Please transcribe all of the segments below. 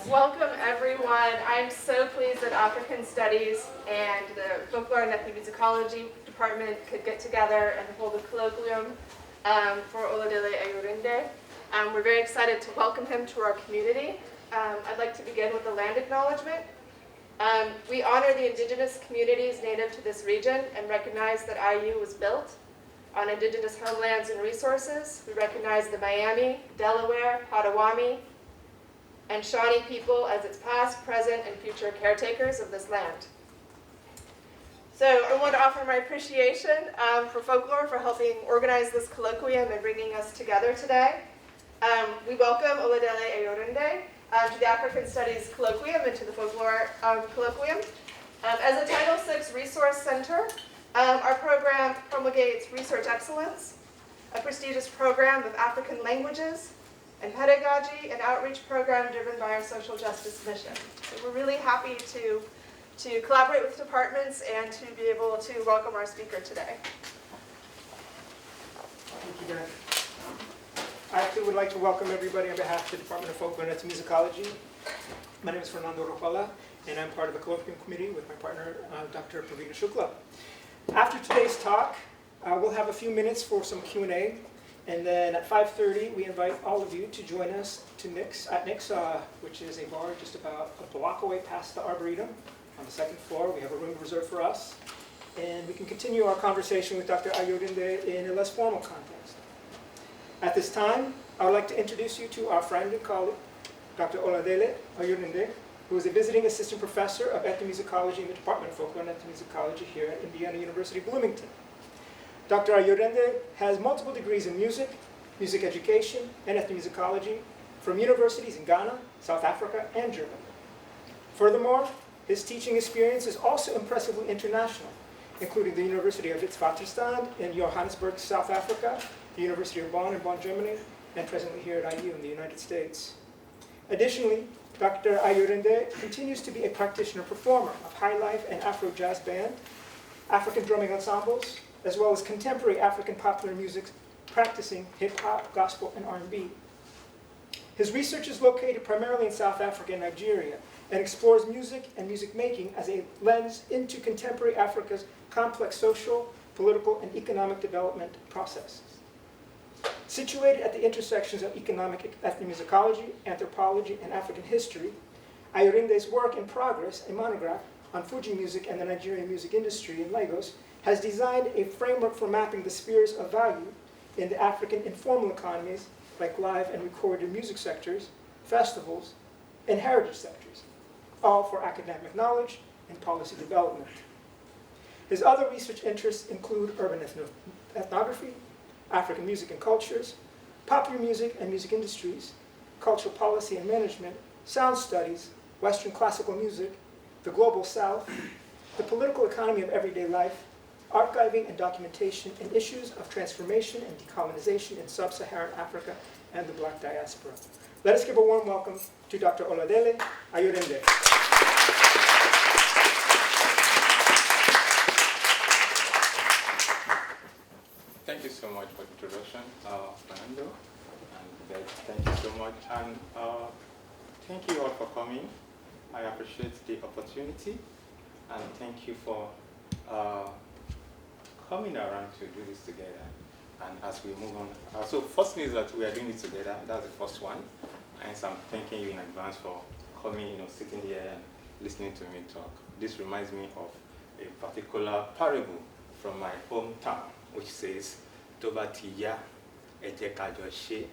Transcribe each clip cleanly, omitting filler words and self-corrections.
Welcome, everyone. I'm so pleased that African Studies and the Folklore and Ethnomusicology department could get together and hold a colloquium for Oladele Ayorinde. We're very excited to welcome him to our community. I'd like to begin with a land acknowledgement. We honor the indigenous communities native to this region and recognize that IU was built on indigenous homelands and resources. We recognize the Miami, Delaware, Potawatomi, and Shawnee people as its past, present, and future caretakers of this land. So I want to offer my appreciation for Folklore for helping organize this colloquium and bringing us together today. We welcome Oladele Ayorinde to the African Studies Colloquium and to the Folklore Colloquium. As a Title VI Resource Center, our program promulgates research excellence, a prestigious program of African languages, and pedagogy and outreach program driven by our social justice mission. So we're really happy to collaborate with departments and to be able to welcome our speaker today. Thank you, Dan. I actually would like to welcome everybody on behalf of the Department of Folklore and Ethnomusicology. My name is Fernando Ropala, and I'm part of the Colloquium Committee with my partner, Dr. Pravina Shukla. After today's talk, we'll have a few minutes for some Q&A. And then at 5:30, we invite all of you to join us to at Nick's, which is a bar just about a block away past the Arboretum on the second floor. We have a room reserved for us. And we can continue our conversation with Dr. Ayorinde in a less formal context. At this time, I would like to introduce you to our friend and colleague, Dr. Oladele Ayorinde, who is a visiting assistant professor of ethnomusicology in the Department of Folklore and Ethnomusicology here at Indiana University, Bloomington. Dr. Ayorinde has multiple degrees in music, music education, and ethnomusicology from universities in Ghana, South Africa, and Germany. Furthermore, his teaching experience is also impressively international, including the University of Witwatersrand in Johannesburg, South Africa, the University of Bonn in Bonn, Germany, and presently here at IU in the United States. Additionally, Dr. Ayorinde continues to be a practitioner performer of high life and Afro jazz band, African drumming ensembles, as well as contemporary African popular music, practicing hip-hop, gospel, and R&B. His research is located primarily in South Africa and Nigeria, and explores music and music making as a lens into contemporary Africa's complex social, political, and economic development processes. Situated at the intersections of economic ethnomusicology, anthropology, and African history, Ayorinde's work in progress, a monograph on Fújì music and the Nigerian music industry in Lagos, has designed a framework for mapping the spheres of value in the African informal economies, like live and recorded music sectors, festivals, and heritage sectors, all for academic knowledge and policy development. His other research interests include urban ethnography, African music and cultures, popular music and music industries, cultural policy and management, sound studies, Western classical music, the global South, the political economy of everyday life, archiving and documentation, and issues of transformation and decolonization in sub-Saharan Africa and the Black diaspora. Let us give a warm welcome to Dr. Oladele Ayorinde. Thank you so much for the introduction, Fernando, and thank you so much, and thank you all for coming. I appreciate the opportunity, and thank you for coming around to do this together. And as we move on, so first thing is that we are doing it together. That's the first one. And so I'm thanking you in advance for coming, sitting here and listening to me talk. This reminds me of a particular parable from my hometown, which says, "Tobatiya ejekajoshe."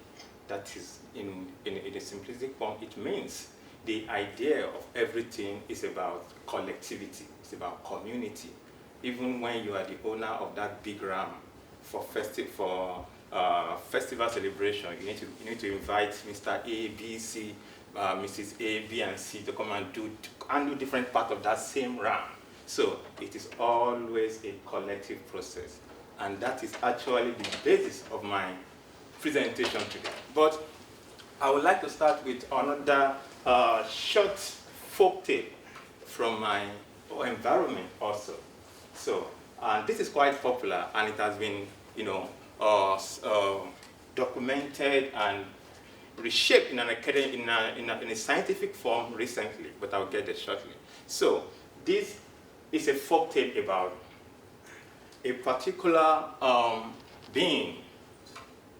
That is, in a simplistic form, it means the idea of everything is about collectivity. It's about community. Even when you are the owner of that big ram for festival celebration, you need to invite Mr. A, B, C, Mrs. A, B, and C to come and do different part of that same ram. So it is always a collective process, and that is actually the basis of my presentation today. But I would like to start with another short folk tale from my environment also. So, this is quite popular, and it has been, documented and reshaped in an academic, in a scientific form recently, but I'll get there shortly. So this is a folk tale about a particular being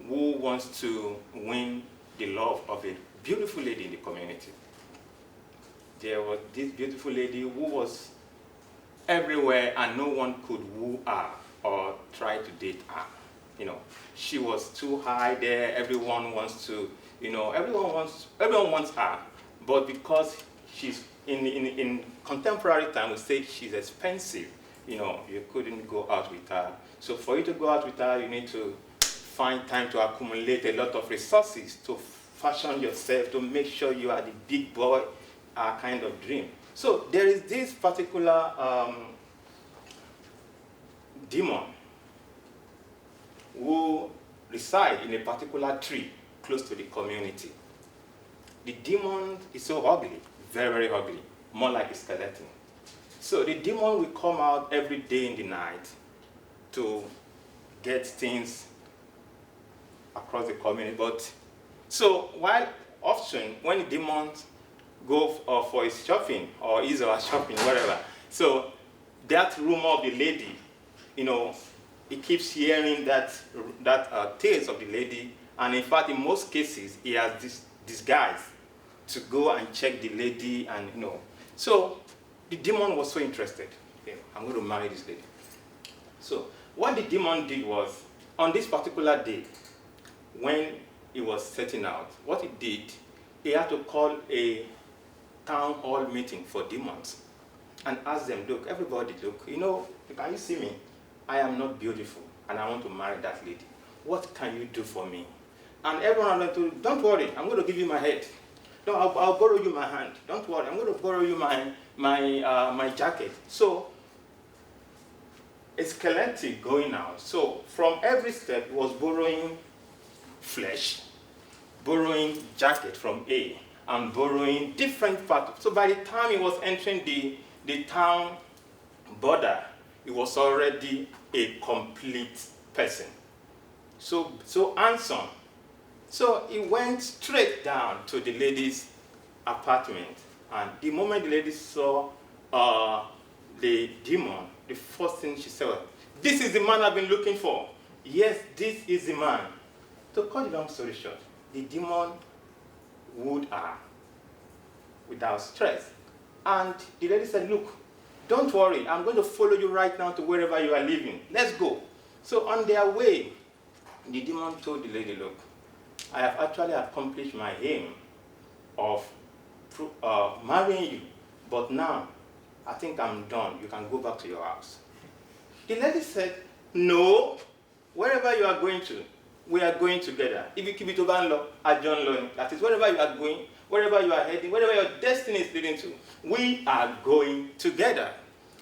who wants to win the love of a beautiful lady in the community. There was this beautiful lady who was everywhere and no one could woo her or try to date her. You know, she was too high there, everyone wants to, you know, everyone wants her, but because she's in contemporary time, we say she's expensive, you know, you couldn't go out with her. So for you to go out with her, you need to find time to accumulate a lot of resources to fashion yourself, to make sure you are the big boy kind of dream. So there is this particular demon who reside in a particular tree close to the community. The demon is so ugly, very, very ugly, more like a skeleton. So the demon will come out every day in the night to get things across the community. But so while often when the demons go for his shopping or his or her shopping, whatever, so that rumor of the lady, you know, he keeps hearing that tales of the lady, and in fact, in most cases, he has this guys to go and check the lady, and you know. So the demon was so interested. Okay, I'm going to marry this lady. So what the demon did was, on this particular day, when he was setting out, what he did, he had to call a town hall meeting for demons and ask them, look, everybody, look, you know, can you see me? I am not beautiful, and I want to marry that lady. What can you do for me? And everyone went to, don't worry, I'm going to give you my head. No, I'll borrow you my hand. Don't worry, I'm going to borrow you my jacket. So, a skeleton going out. So, from every step, he was borrowing flesh, borrowing jacket from A, and borrowing different parts. So, by the time he was entering the town border, he was already a complete person. So handsome. So he went straight down to the lady's apartment. And the moment the lady saw the demon, the first thing she said was, this is the man I've been looking for. Yes, this is the man. To cut the long story short, the demon wooed her without stress. And the lady said, look, don't worry, I'm going to follow you right now to wherever you are living. Let's go. So on their way, the demon told the lady, look, I have actually accomplished my aim of marrying you, but now I think I'm done. You can go back to your house. The lady said, no, wherever you are going to, we are going together. If you keep it over law, I John Loan. That is, wherever you are going, wherever you are heading, wherever your destiny is leading to, we are going together.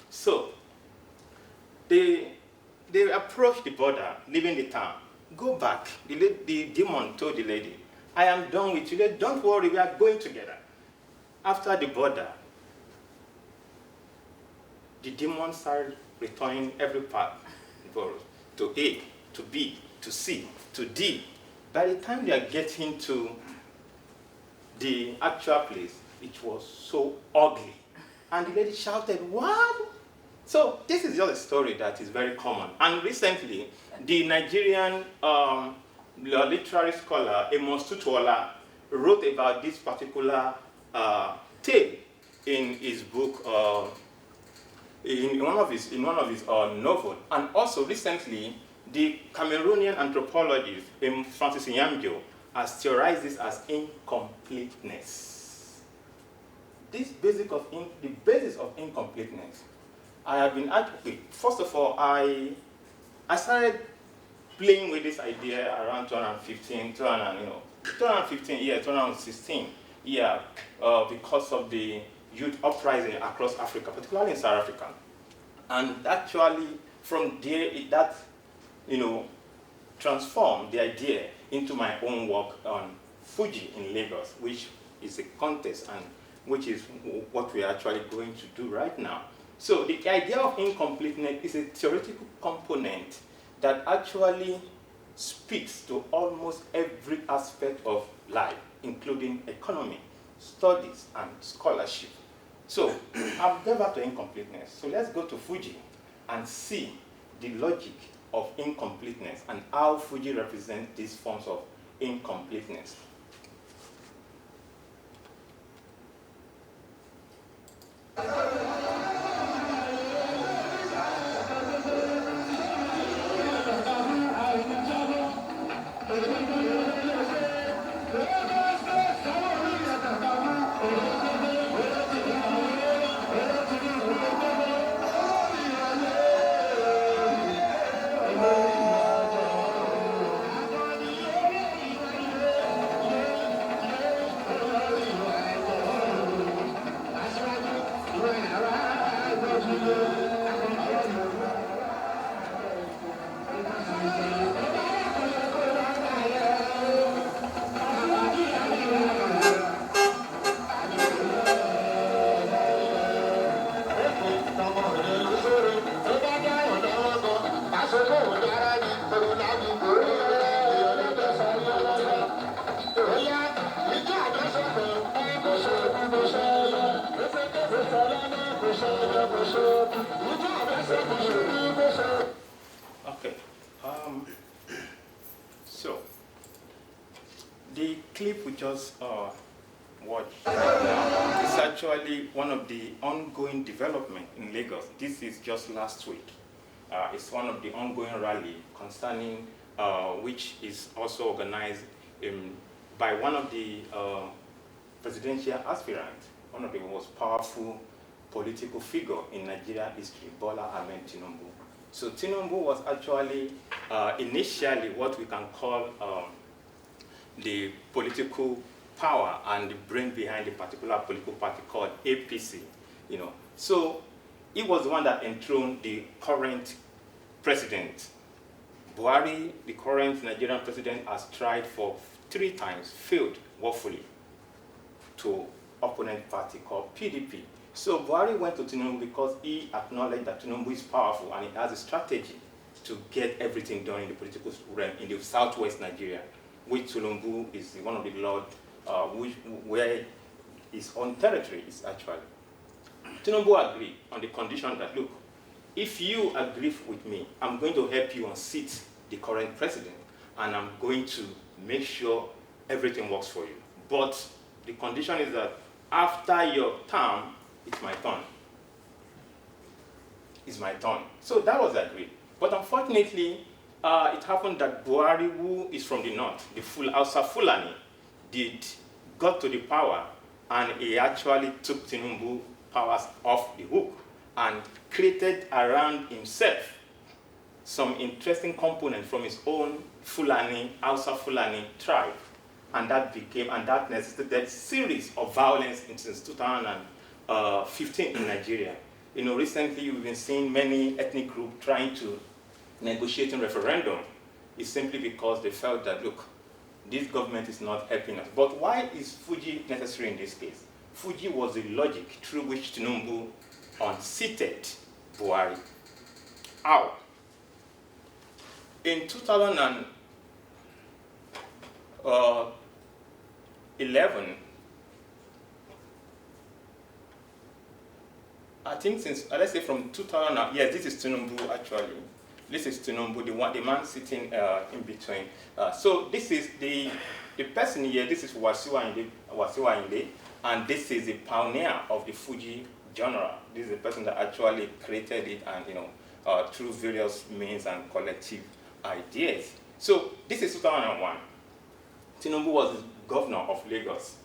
So, they approached the border, leaving the town. Go back. The demon told the lady, I am done with you. Don't worry, we are going together. After the border, the demon started returning every part to A, to B, to C, to D. By the time they are getting to the actual place, it was so ugly. And the lady shouted, what? So this is just a story that is very common. And recently, the Nigerian literary scholar, Amos Tutuola, wrote about this particular tale in his book, in one of his novels. And also recently, the Cameroonian anthropologist Francis Nyamjo has theorized this as incompleteness. The basis of incompleteness. I have been first of all, I started playing with this idea around 2016, because of the youth uprising across Africa, particularly in South Africa. And actually, from there, that transformed the idea into my own work on Fújì in Lagos, which is a contest and which is what we are actually going to do right now. So the idea of incompleteness is a theoretical component that actually speaks to almost every aspect of life, including economy, studies, and scholarship. So I'll get back to incompleteness. So let's go to Fújì and see the logic of incompleteness and how Fújì represents these forms of incompleteness. Okay. So the clip we just watched is actually one of the ongoing development in Lagos. This is just last week. It's one of the ongoing rally concerning which is also organized by one of the presidential aspirants, one of the most powerful political figure in Nigeria history, Bola Ahmed Tinubu. So Tinubu was actually initially what we can call the political power and the brain behind a particular political party called APC. So he was the one that enthroned the current president. Buhari, the current Nigerian president, has tried for 3 times, failed woefully to opponent party called PDP. So Buhari went to Tinubu because he acknowledged that Tinubu is powerful and he has a strategy to get everything done in the political realm in the southwest Nigeria, which Tinubu is one of the lord, where his own territory is actually. Tinubu agreed on the condition that, look, if you agree with me, I'm going to help you unseat the current president, and I'm going to make sure everything works for you. But the condition is that after your term, it's my turn. It's my turn. So that was agreed. But unfortunately, it happened that Buhari, who is from the north, the Hausa Fulani, got to the power, and he actually took Tinubu powers off the hook and created around himself some interesting components from his own Fulani, Hausa Fulani tribe. And that necessitated a series of violence since 2015 in Nigeria. Recently we've been seeing many ethnic groups trying to negotiate a referendum. It's simply because they felt that, look, this government is not helping us. But why is Fújì necessary in this case? Fújì was the logic through which Tinubu unseated Buhari. How? In 2011, I think since, let's say from 2000, yes, this is Tinubu actually. This is Tinubu, the man sitting in between. So this is the person here, this is Wasiu Ayinde, and this is the pioneer of the Fújì genre. This is the person that actually created it, and through various means and collective ideas. So this is 2001. Tinubu was the governor of Lagos.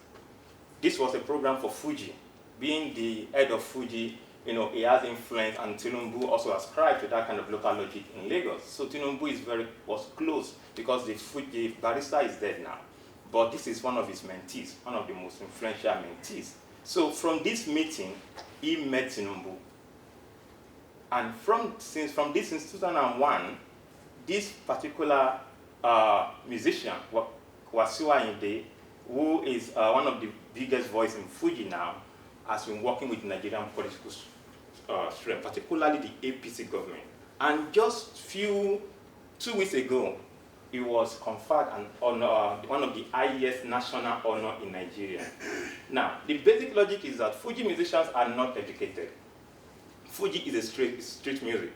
This was a program for Fújì. Being the head of Fújì, he has influence, and Tinubu also ascribed to that kind of local logic in Lagos. So Tinubu was close because the Fújì barrister is dead now. But this is one of his mentees, one of the most influential mentees. So from this meeting, he met Tinubu. And since 2001, this particular musician, Wasiu Ayinde, who is one of the biggest voices in Fújì now, has been working with Nigerian political strength, particularly the APC government. And just 2 weeks ago, he was conferred an honor, one of the highest national honor in Nigeria. Now, the basic logic is that Fújì musicians are not educated. Fújì is a street music.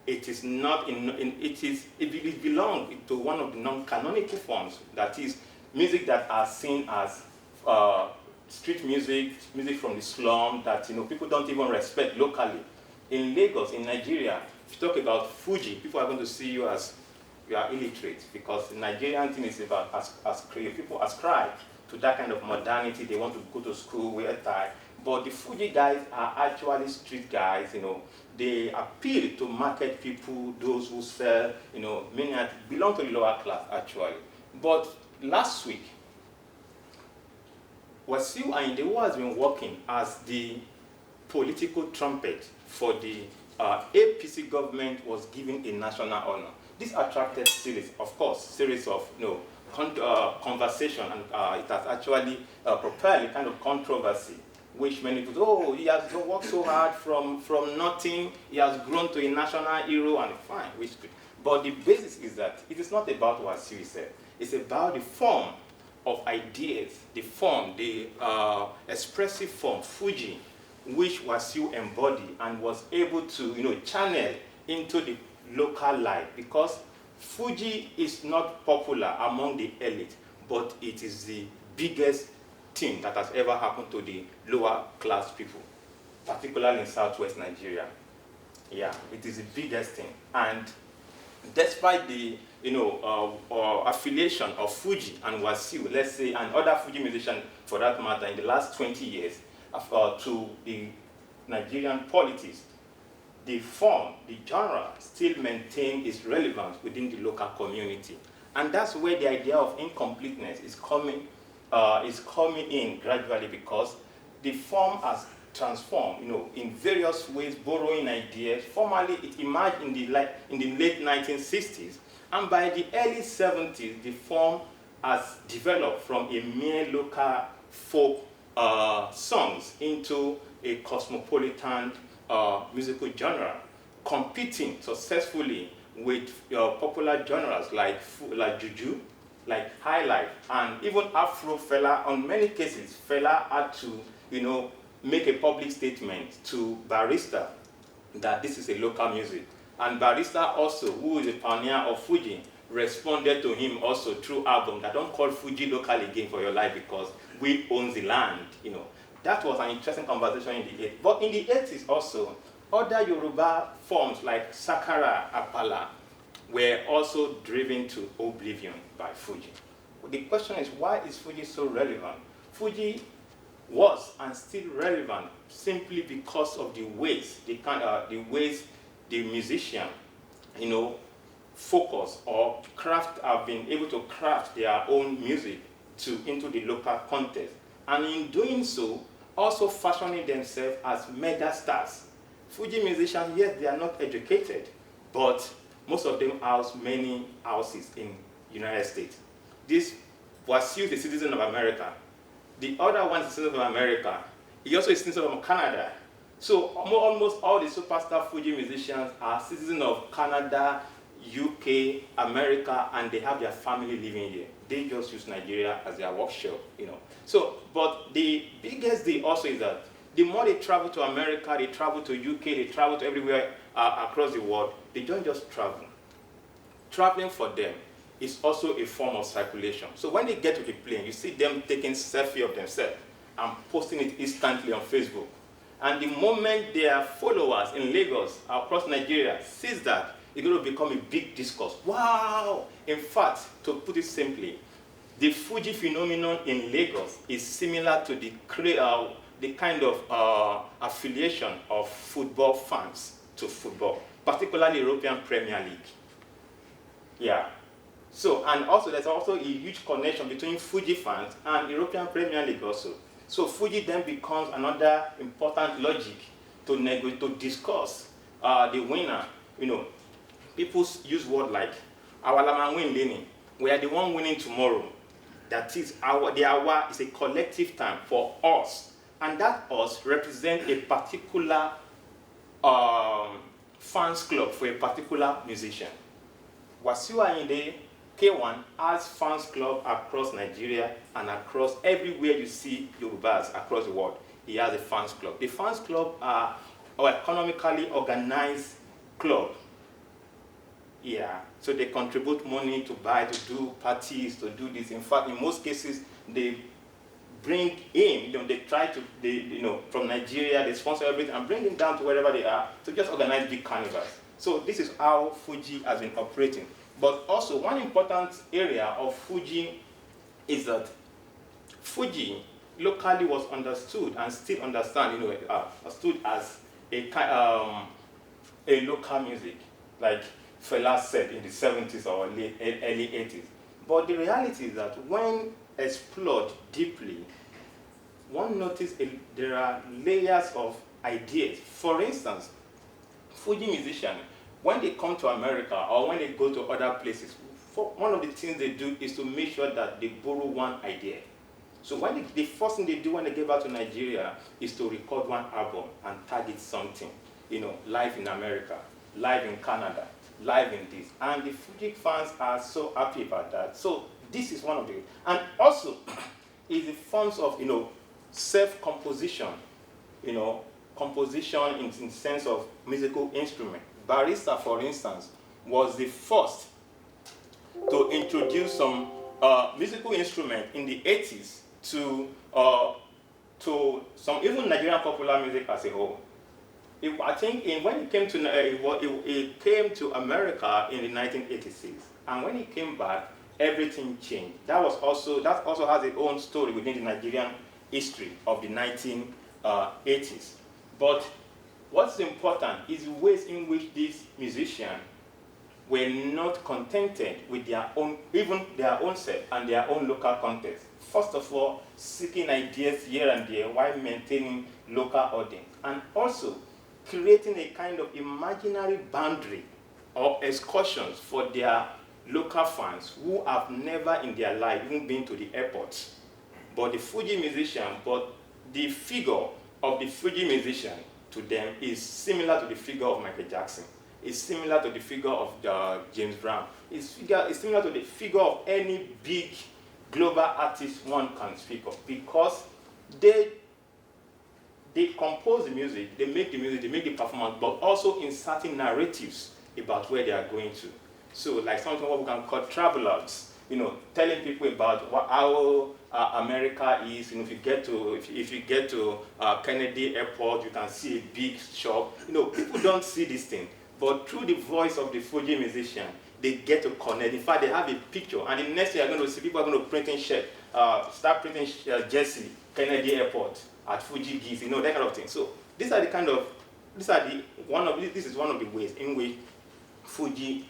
It is not it belongs to one of the non-canonical forms, that is, music that are seen as street music, music from the slum that people don't even respect locally. In Lagos, in Nigeria, if you talk about Fújì, people are going to see you as you are illiterate, because the Nigerian thing is about as people ascribe to that kind of modernity. They want to go to school, wear a tie. But the Fújì guys are actually street guys. They appeal to market people, those who sell, many belong to the lower class actually. But last week, Wasiu Ayinde, who has been working as the political trumpet for the APC government, was given a national honor. This attracted series of conversation, and it has actually propelled a kind of controversy, which many people, he has worked so hard from nothing, he has grown to a national hero, and fine, but the basis is that it is not about what Wasiu said, it's about the form of ideas, the form, the expressive form, Fújì, which Wasiu embodied and was able to channel into the local life, because Fújì is not popular among the elite, but it is the biggest thing that has ever happened to the lower class people, particularly in southwest Nigeria. Yeah, it is the biggest thing. And despite the affiliation of Fújì and Wasiu, let's say, and other Fújì musicians for that matter, in the last 20 years to the Nigerian politics, the form, the genre still maintain its relevance within the local community. And that's where the idea of incompleteness is coming in gradually, because the form has transformed, in various ways, borrowing ideas. Formerly, it emerged in the late 1960s, and by the early 70s, the form has developed from a mere local folk songs into a cosmopolitan musical genre, competing successfully with popular genres like juju, like high life, and even Afro fella. On many cases, fella had to, make a public statement to Barrister that this is a local music. And Barrister also, who is a pioneer of Fújì, responded to him also through album that don't call Fújì local again for your life because we own the land, That was an interesting conversation in the 80s. But in the 80s also, other Yoruba forms like Sakara, Apala were also driven to oblivion by Fújì. The question is, why is Fújì so relevant? Fújì was and still relevant simply because of the ways the musician, focus or craft, have been able to craft their own music into the local context. And in doing so, also fashioning themselves as mega stars. Fújì musicians, yes, they are not educated, but most of them house many houses in the United States. This Wasiu is a citizen of America. The other one is a citizen of America. He also is a citizen of Canada. So almost all the superstar Fújì musicians are citizens of Canada, UK, America, and they have their family living here. They just use Nigeria as their workshop, So, but the biggest deal also is that the more they travel to America, they travel to UK, they travel to everywhere across the world, they don't just travel. Traveling for them is also a form of circulation. So when they get to the plane, you see them taking selfie of themselves and posting it instantly on Facebook. And the moment their followers in Lagos, across Nigeria, sees that, it's going to become a big discourse. Wow! In fact, to put it simply, the Fújì phenomenon in Lagos is similar to the kind of affiliation of football fans to football, particularly European Premier League. Yeah. So, and also there's also a huge connection between Fújì fans and European Premier League also. So Fújì then becomes another important logic to discuss the winner. People use words like "Awalaman win leni." We are the one winning tomorrow. That is the hour is a collective time for us, and that us represent a particular fans club for a particular musician. Wasiu Ayinde K1 has fans club across Nigeria and across everywhere you see Yorubas across the world. He has a fans club. The fans club are economically organized club. Yeah, so they contribute money to buy, to do parties, to do this. In fact, in most cases, they bring in, they try to, from Nigeria, they sponsor everything and bring them down to wherever they are to just organize big carnivals. So this is how Fújì has been operating. But also, one important area of Fújì is that Fújì locally was understood and still understood as a local music, like Fela said in the 70s or early 80s. But the reality is that when explored deeply, one notices there are layers of ideas. For instance, Fújì musicians, when they come to America or when they go to other places, one of the things they do is to make sure that they borrow one idea. So the first thing they do when they get back to Nigeria is to record one album and target something. Live in America, live in Canada, live in this. And the Fújì fans are so happy about that. So this is one of the, and also is the forms of, self-composition, composition in sense of musical instrument. Barista, for instance, was the first to introduce some musical instrument in the 80s to some even Nigerian popular music as a whole. I think when it came to it came to America in the 1986, and when it came back, everything changed. That also has its own story within the Nigerian history of the 1980s. But what's important is the ways in which these musicians were not contented with their own self and their own local context. First of all, seeking ideas here and there while maintaining local audience, and also creating a kind of imaginary boundary or excursions for their local fans who have never in their life even been to the airport. But the Fújì musician, the figure of the Fújì musician to them is similar to the figure of Michael Jackson. It's similar to the figure of James Brown. It's similar to the figure of any big global artist one can speak of, because they compose the music, they make the music, they make the performance, but also inserting narratives about where they are going to. So like something what we can call travelogues, telling people about how America is. If you get to Kennedy Airport, you can see a big shop. People don't see this thing, but through the voice of the Fújì musician, they get to connect. In fact, they have a picture, and the next year you're going to see people are going to print in shirt, start printing jersey, Kennedy Airport at Fújì gigs, that kind of thing. So this is one of the ways in which Fújì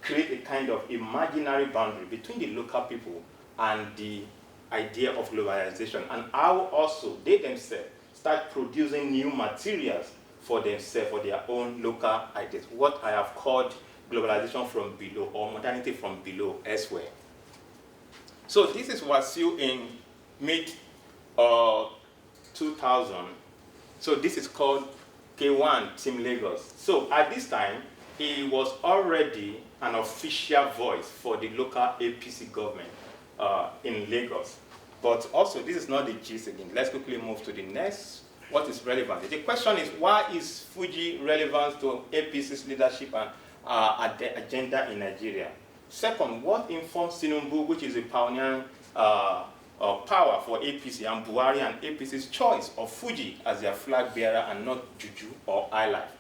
create a kind of imaginary boundary between the local people and the idea of globalization, and how also they themselves start producing new materials for themselves, for their own local ideas, what I have called globalization from below, or modernity from below elsewhere. So this is Wasiu in mid-2000. So this is called K1 Team Lagos. So at this time, he was already an official voice for the local APC government in Lagos. But also, this is not the gist again. Let's quickly move to the next. What is relevant? The question is, why is Fújì relevant to APC's leadership and agenda in Nigeria? Second, what informs Tinubu, which is a pioneering power for APC, and Buhari and APC's choice of Fújì as their flag bearer and not Juju or highlife,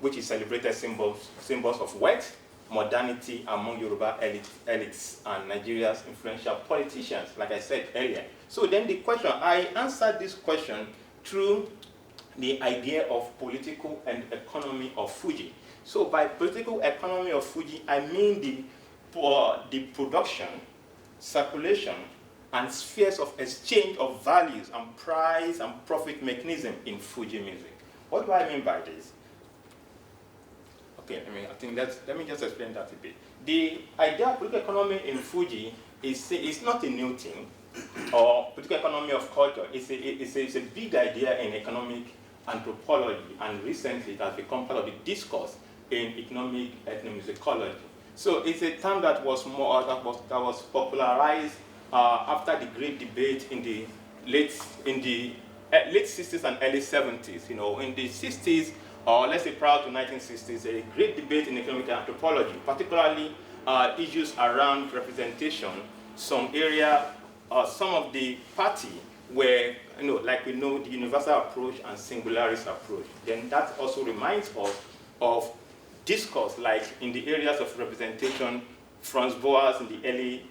which is celebrated symbols of wealth, modernity among Yoruba elites and Nigeria's influential politicians, like I said earlier. So then the question, I answered this question through the idea of political and economy of Fújì. So by political economy of Fújì, I mean the production, circulation, and spheres of exchange of values and price and profit mechanism in Fújì music. What do I mean by this? Okay, let me just explain that a bit. The idea of political economy in Fújì is not a new thing, or political economy of culture. It's a big idea in economic anthropology, and recently it has become part of the discourse in economic ethnomusicology. So it's a term that was more that was popularized after the great debate in the late 60s and early 70s. You know, in the 60s, or let's say prior to 1960s, a great debate in economic anthropology, particularly issues around representation. Some of the party were, you know, like we know, the universal approach and singularist approach. Then that also reminds us of discourse, like in the areas of representation, Franz Boas in the early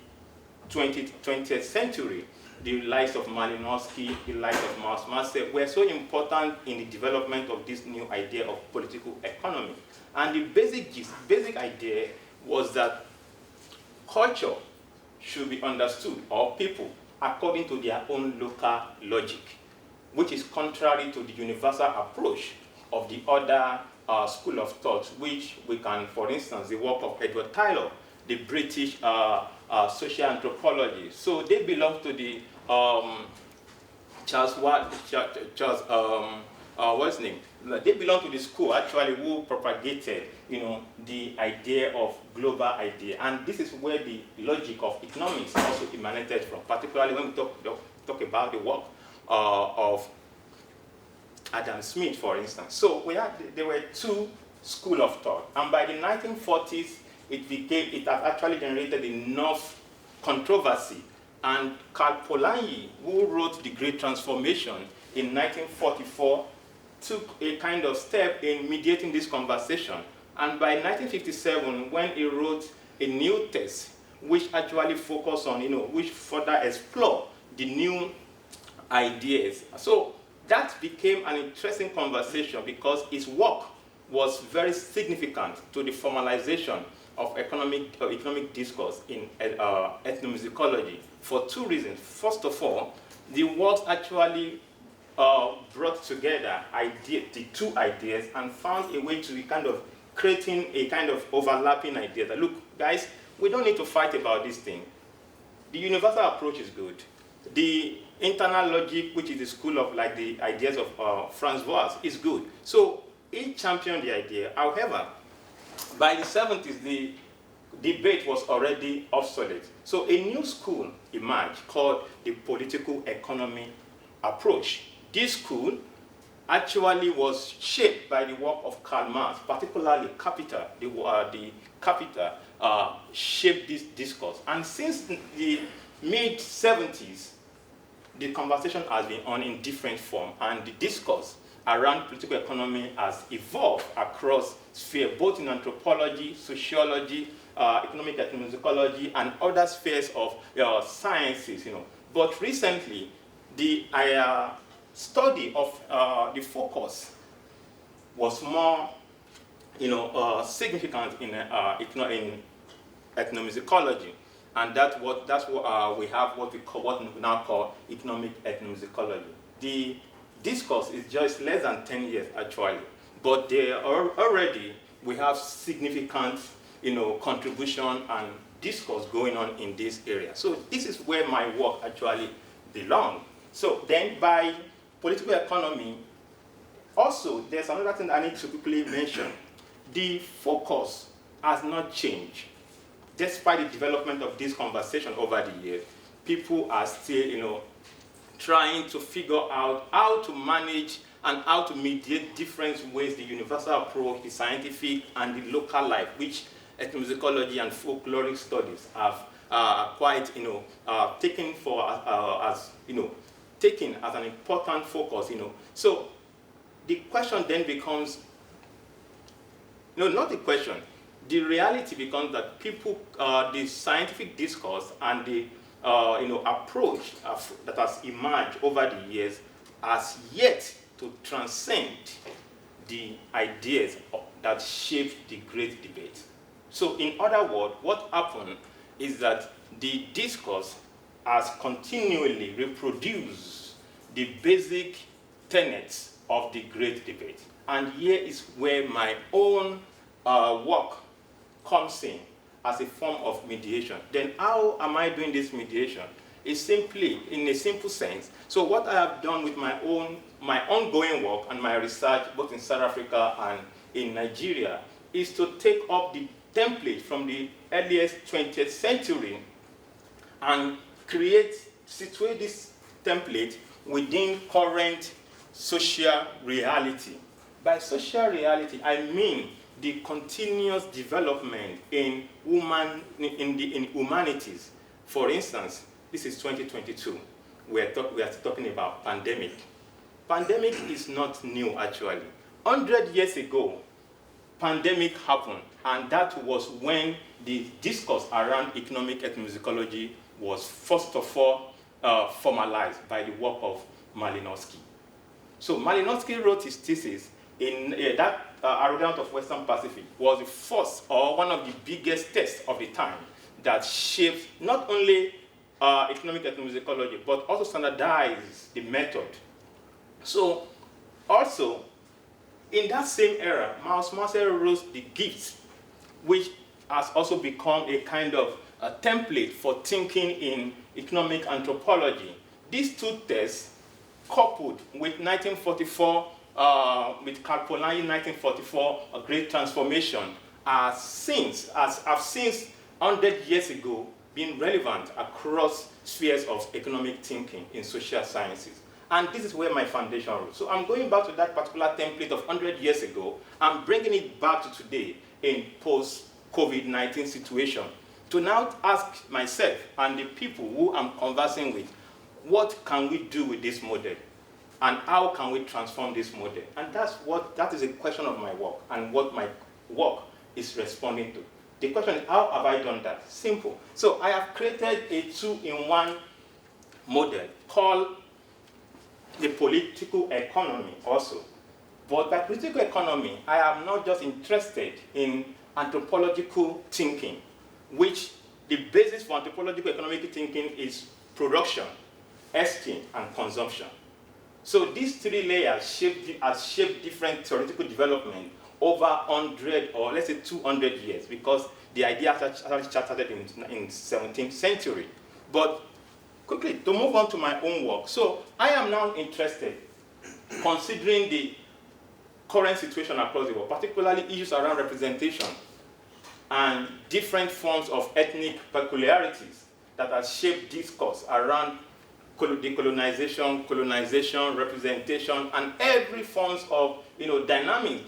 20th century, the likes of Malinowski, the likes of Marcel were so important in the development of this new idea of political economy. And the basic idea was that culture should be understood, or people, according to their own local logic, which is contrary to the universal approach of the other school of thought, which we can, for instance, the work of Edward Tylor, the British social anthropology. So they belong to the what's his name? They belong to the school actually who propagated, you know, the idea of global idea, and this is where the logic of economics also emanated from. Particularly when we talk about the work of Adam Smith, for instance. So there were two schools of thought, and by the 1940s, it has actually generated enough controversy. And Karl Polanyi, who wrote The Great Transformation in 1944, took a kind of step in mediating this conversation. And by 1957, when he wrote a new text, which actually focused on, you know, which further explore the new ideas. So that became an interesting conversation because his work was very significant to the formalization of economic discourse in ethnomusicology for two reasons. First of all, the works actually brought together the two ideas and found a way to kind of creating a kind of overlapping idea that, look, guys, we don't need to fight about this thing. The universal approach is good. The internal logic, which is the school of like the ideas of Franz Boas, is good. So he championed the idea. However, by the 70s, the debate was already obsolete. So a new school emerged called the political economy approach. This school actually was shaped by the work of Karl Marx, particularly Capital. The Capital shaped this discourse. And since the mid-70s, the conversation has been on in different form, and the discourse around political economy has evolved across spheres, both in anthropology, sociology, economic ethnomusicology, and other spheres of sciences. You know. But recently, the study of the focus was more, significant in ethnomusicology, and that's what we have what we now call economic ethnomusicology. The discourse is just less than 10 years actually, but already we have significant, contribution and discourse going on in this area. So this is where my work actually belongs. So then by political economy, also there's another thing I need to quickly mention. The focus has not changed. Despite the development of this conversation over the years, people are still, trying to figure out how to manage and how to mediate different ways the universal approach, the scientific and the local life, which ethnomusicology and folkloric studies have quite, taken as an important focus, So the question then becomes, not the question, the reality becomes that people, the scientific discourse and the approach that has emerged over the years has yet to transcend the ideas that shaped the great debate. So in other words, what happened is that the discourse has continually reproduced the basic tenets of the great debate. And here is where my own work comes in as a form of mediation. Then how am I doing this mediation? It's simply, in a simple sense, so what I have done with my ongoing work and my research, both in South Africa and in Nigeria, is to take up the template from the earliest 20th century and situate this template within current social reality. By social reality, I mean the continuous development in humanities. For instance, this is 2022. We are talking about pandemic. Pandemic is not new, actually. 100 years ago, pandemic happened, and that was when the discourse around economic ethnomusicology was first of all formalized by the work of Malinowski. So Malinowski wrote his thesis in that Arrogant of Western Pacific was the first or one of the biggest texts of the time that shaped not only economic ethnomusicology, but also standardized the method. So also, in that same era, Miles Marcel wrote The Gift, which has also become a kind of a template for thinking in economic anthropology. These two texts, coupled with 1944, with Karl Polanyi 1944, A Great Transformation, have since 100 years ago been relevant across spheres of economic thinking in social sciences. And this is where my foundation rose. So I'm going back to that particular template of 100 years ago and bringing it back to today in post-COVID-19 situation to now ask myself and the people who I'm conversing with, what can we do with this model? And how can we transform this model? And that is a question of my work and what my work is responding to. The question is, how have I done that? Simple. So I have created a two-in-one model called the political economy also. But by political economy, I am not just interested in anthropological thinking, which the basis for anthropological economic thinking is production, exchange, and consumption. So these three layers have shaped different theoretical development over 100 or let's say 200 years, because the idea actually started in 17th century. But quickly, to move on to my own work. So I am now interested, considering the current situation across the world, particularly issues around representation and different forms of ethnic peculiarities that have shaped discourse around decolonization, colonization, representation, and every forms of dynamics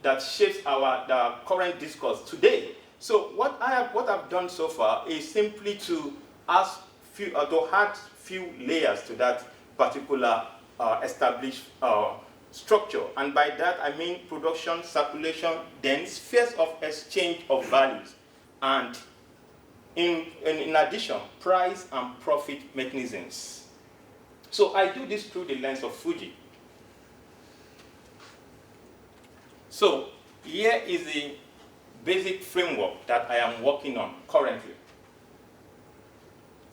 that shapes the current discourse today. So what I've done so far is simply to add few layers to that particular established structure, and by that I mean production, circulation, then spheres of exchange of values, and in addition, price and profit mechanisms. So I do this through the lens of Fújì. So here is the basic framework that I am working on currently.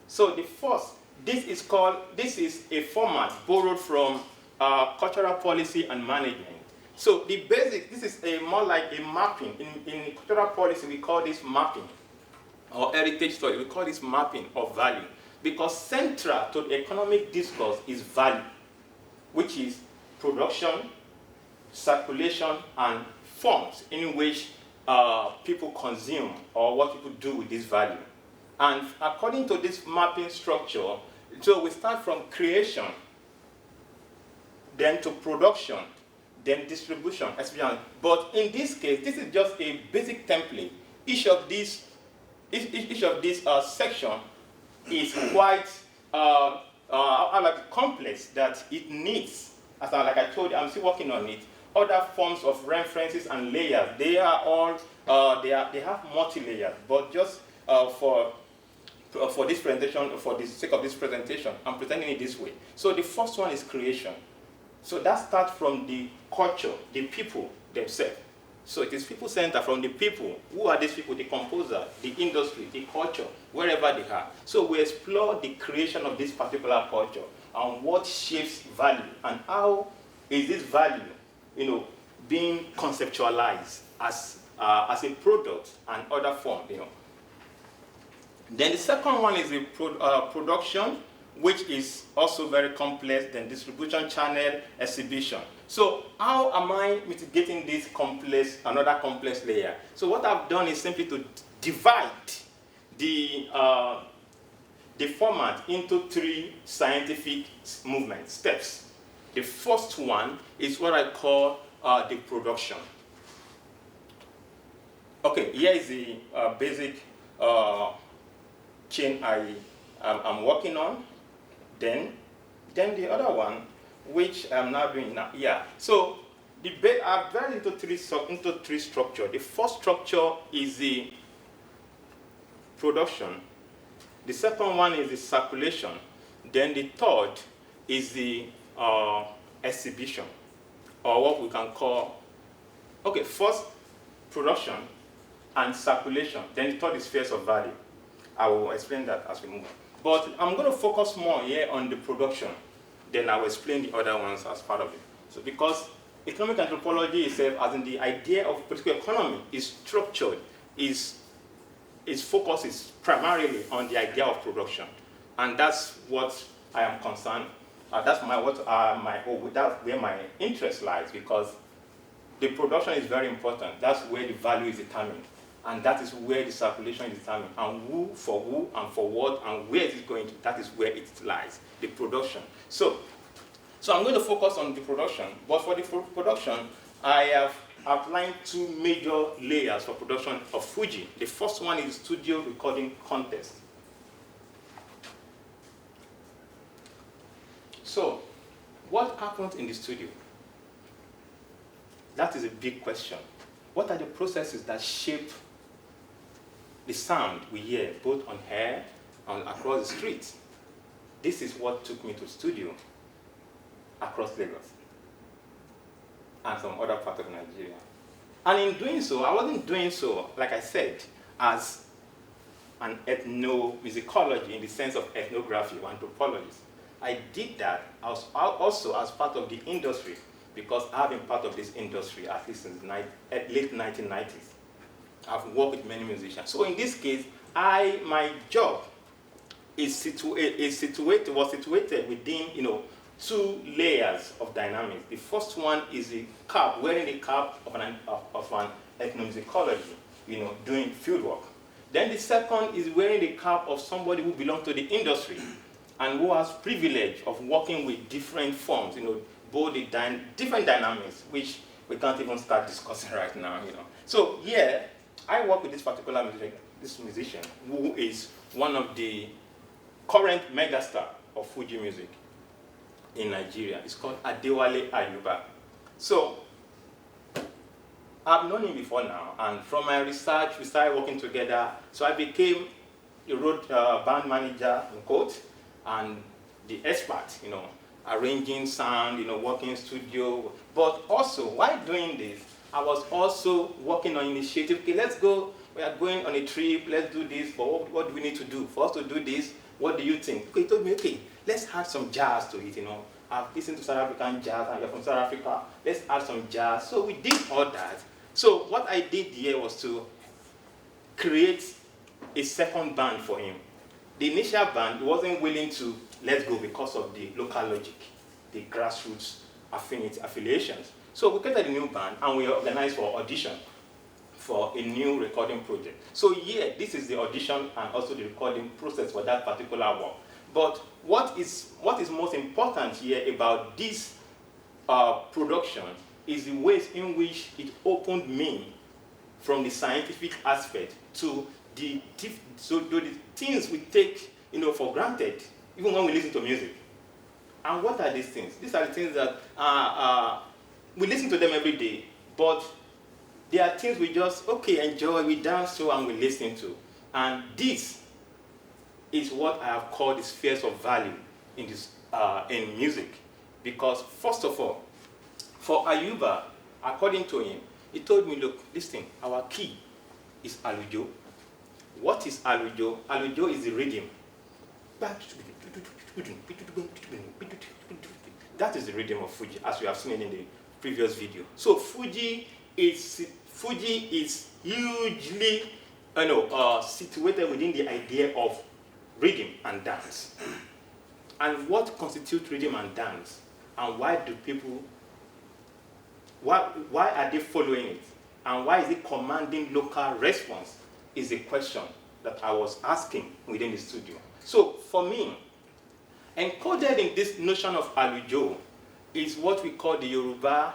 So the first, this is a format borrowed from cultural policy and management. So the basic, this is more like a mapping. In cultural policy, we call this mapping, or heritage study, we call this mapping of value, because central to the economic discourse is value, which is production, circulation, and forms in which people consume or what people do with this value. And according to this mapping structure, so we start from creation, then to production, then distribution, etc. But in this case, this is just a basic template. Each of these sections is quite complex, that it needs, like I told you, I'm still working on it, other forms of references and layers. They are all, they have multi-layers, but just for this presentation, for the sake of this presentation, I'm presenting it this way. So the first one is creation. So that starts from the culture, the people themselves. So it is people-centered, from the people. Who are these people? The composer, the industry, the culture, wherever they are. So we explore the creation of this particular culture and what shapes value and how is this value, being conceptualized as a product and other form, Then the second one is the production, which is also very complex, then distribution channel, exhibition. So how am I mitigating this another complex layer? So what I've done is simply to divide the format into 3 scientific movement steps. The first one is what I call the production. Okay, here is the basic chain I'm working on. Then the other one, which I'm now doing now. Yeah. So I've divided into three structures. The first structure is the production. The second one is the circulation. Then the third is the exhibition, or what we can call, okay, first production and circulation. Then the third is spheres of value. I will explain that as we move on. But I'm going to focus more here on the production. Then I will explain the other ones as part of it. So because economic anthropology itself, as in the idea of political economy, is structured, its focus is primarily on the idea of production. And that's what I am concerned. That's where my interest lies, because the production is very important. That's where the value is determined. And that is where the circulation is determined. And who, and for what, and where it is going to, that is where it lies, the production. So I'm going to focus on the production. But for the production, I have outlined 2 major layers for production of Fújì. The first one is studio recording contest. So, what happens in the studio? That is a big question. What are the processes that shape the sound we hear, both on air and across the streets? This is what took me to the studio across Lagos and some other parts of Nigeria. And in doing so, I wasn't doing so, like I said, as an ethnomusicology in the sense of ethnography or anthropologist. I did that also as part of the industry, because I've been part of this industry at least since the late 1990s. I've worked with many musicians. So in this case, my job was situated within 2 layers of dynamics. The first one is the cap, wearing the cap of an ethnomusicology, doing field work. Then the second is wearing the cap of somebody who belongs to the industry and who has privilege of working with different forms, both the different dynamics, which we can't even start discussing right now, So here, I work with this particular musician, who is one of the current megastar of Fújì music in Nigeria. It's called Oladele Ayorinde. So I've known him before now, and from my research, we started working together. So I became a band manager, in quote, and the expert, arranging sound, working studio. But also, while doing this, I was also working on initiative. Okay, let's go. We are going on a trip. Let's do this. But what do we need to do? For us to do this, what do you think? Okay, he told me, okay, let's add some jazz to it, I've listened to South African jazz, and you're from South Africa. Let's add some jazz. So we did all that. So what I did here was to create a second band for him. The initial band, he wasn't willing to let go because of the local logic, the grassroots affiliations. So we created a new band, and we organized for audition for a new recording project. So yeah, this is the audition and also the recording process for that particular work. But what is most important here about this production is the ways in which it opened me from the scientific aspect to the things we take for granted, even when we listen to music. And what are these things? These are the things that we listen to them every day, but they are things we just, enjoy, we dance to, and we listen to. And this is what I have called the spheres of value in music. Because first of all, for Ayuba, according to him, he told me, look, listen, our key is alujo. What is alujo? Alujo is the rhythm. That is the rhythm of Fújì, as we have seen in the previous video. So Fújì is hugely, situated within the idea of rhythm and dance. And what constitutes rhythm and dance? And why do people, why are they following it? And why is it commanding local response is a question that I was asking within the studio. So for me, encoded in this notion of alujo is what we call the Yoruba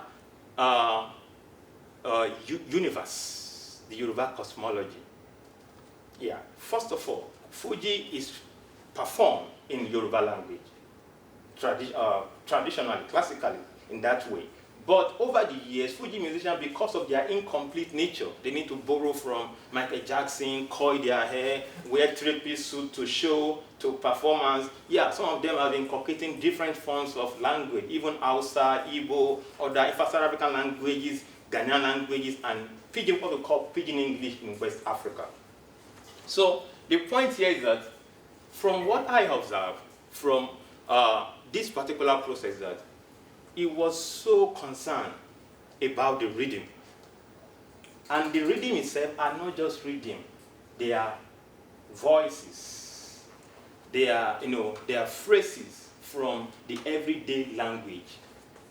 universe, the Yoruba cosmology. Yeah, first of all, Fújì is performed in Yoruba language, traditionally, classically, in that way. But over the years, Fújì musicians, because of their incomplete nature, they need to borrow from Michael Jackson, coil their hair, wear three-piece suit to show, to performance. Yeah, some of them have been incorporating different forms of language, even Hausa, Igbo, other East African languages, Ghanaian languages, and Pidgin, what we call Pidgin English in West Africa. So the point here is that from what I observed from this particular process, that he was so concerned about the rhythm. And the rhythm itself are not just rhythm, they are voices. They are, they are phrases from the everyday language,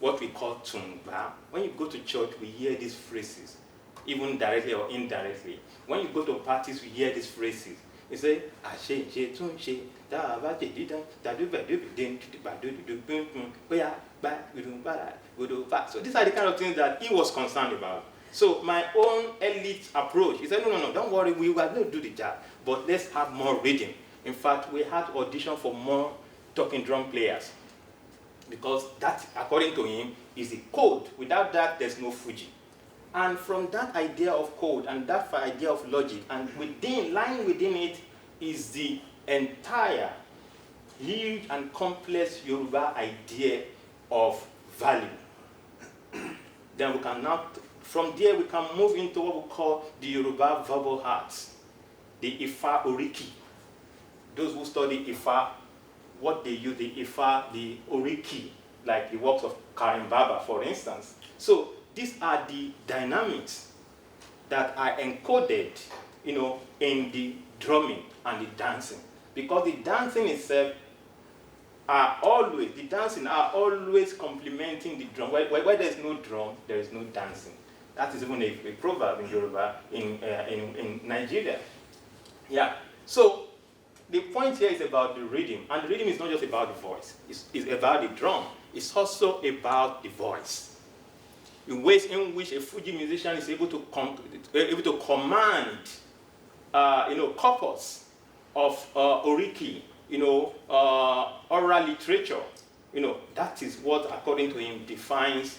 what we call tungba. When you go to church, we hear these phrases, even directly or indirectly. When you go to parties, we hear these phrases. You say, ashe, she, tun, she, da, ba, di, di, da, do, ba, do, din, ba, do, do, boom, boom, ba, ba, do, ba. So these are the kind of things that he was concerned about. So my own elite approach, he said, no, don't worry, we are going to do the job, but let's have more rhythm. In fact, we had to audition for more talking drum players, because that, according to him, is a code. Without that, there's no Fújì. And from that idea of code and that idea of logic, and lying within it is the entire huge and complex Yoruba idea of value. Then we can now, from there we can move into what we call the Yoruba verbal arts, the Ifa Oriki. Those who study Ifa, what they use, the Ifa, the Oriki, like the works of Karim Baba, for instance. So these are the dynamics that are encoded, in the drumming and the dancing. Because the dancing itself the dancing are always complementing the drum. Where there's no drum, there is no dancing. That is even a proverb in Yoruba, in Nigeria. Yeah. So the point here is about the rhythm. And the rhythm is not just about the voice. It's about the drum. It's also about the voice. The ways in which a Fújì musician is able to command, corpus of oriki, oral literature. That is what, according to him, defines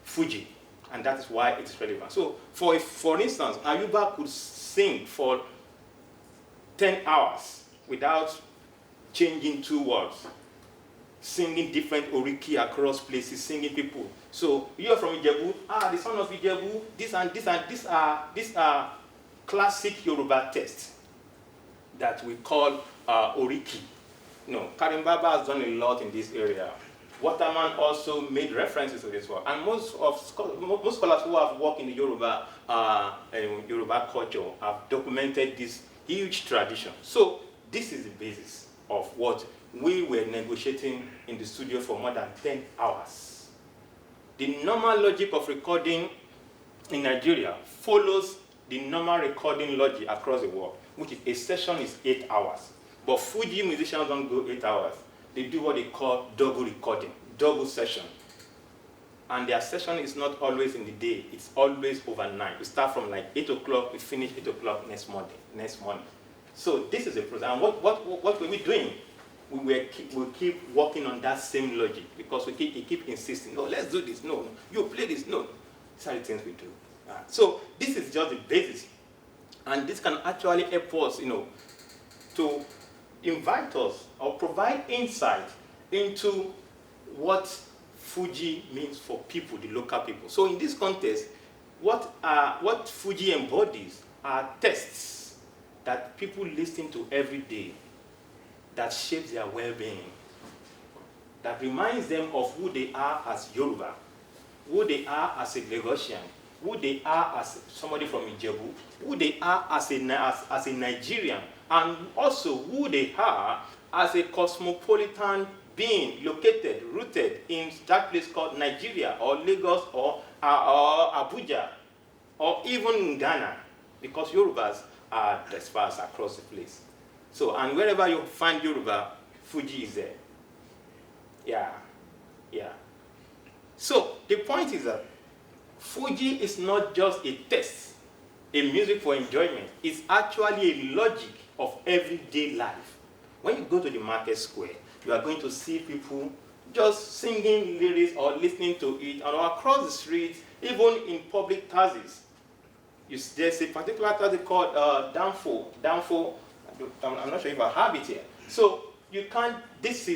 Fújì, and that is why it's relevant. So, for instance, Ayuba could sing for 10 hours without changing 2 words, singing different oriki across places, singing people. So you're from Ijebu, the son of Ijebu, this and this and these are classic Yoruba texts that we call oriki. Karim Baba has done a lot in this area. Waterman also made references to this work, and most scholars who have worked in the Yoruba culture have documented this huge tradition. So this is the basis of what we were negotiating in the studio for more than 10 hours. The normal logic of recording in Nigeria follows the normal recording logic across the world, which is a session is 8 hours. But Fújì musicians don't go 8 hours. They do what they call double recording, double session. And their session is not always in the day, it's always overnight. We start from like 8 o'clock, we finish 8 o'clock next morning. So this is a process. And what were we doing? We keep working on that same logic, because we keep insisting, no, let's do this, no, you play this, no. These are the things we do. So this is just the basis. And this can actually help us, to invite us or provide insight into what Fújì means for people, the local people. So in this context, what Fújì embodies are texts that people listen to every day, that shapes their well-being, that reminds them of who they are as Yoruba, who they are as a Lagosian, who they are as somebody from Ijebu, who they are as a Nigerian, and also who they are as a cosmopolitan being located, rooted in that place called Nigeria or Lagos or Abuja or even in Ghana, because Yorubas are dispersed across the place. So, and wherever you find Yoruba, Fújì is there. Yeah, yeah. So, the point is that Fújì is not just a test, a music for enjoyment. It's actually a logic of everyday life. When you go to the market square, you are going to see people just singing lyrics or listening to it, and across the street, even in public taxis. There's a particular taxi called Danfo. I'm not sure if I have it here. So you can't, this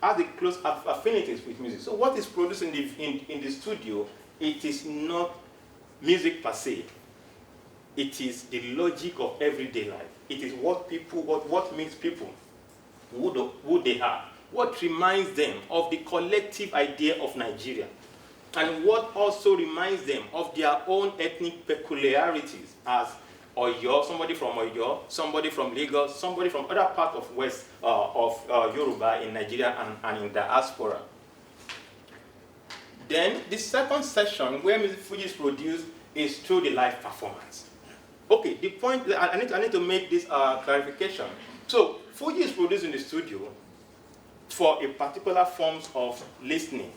has the close affinities with music. So what is produced in the studio, it is not music per se. It is the logic of everyday life. It is what makes people who they are, what reminds them of the collective idea of Nigeria, and what also reminds them of their own ethnic peculiarities, as Oyo, somebody from Oyo, somebody from Lagos, somebody from other part of West Yoruba in Nigeria and in diaspora. Then the second section where music Fújì is produced is through the live performance. Okay, the point I need to make this clarification. So Fújì is produced in the studio for a particular forms of listening,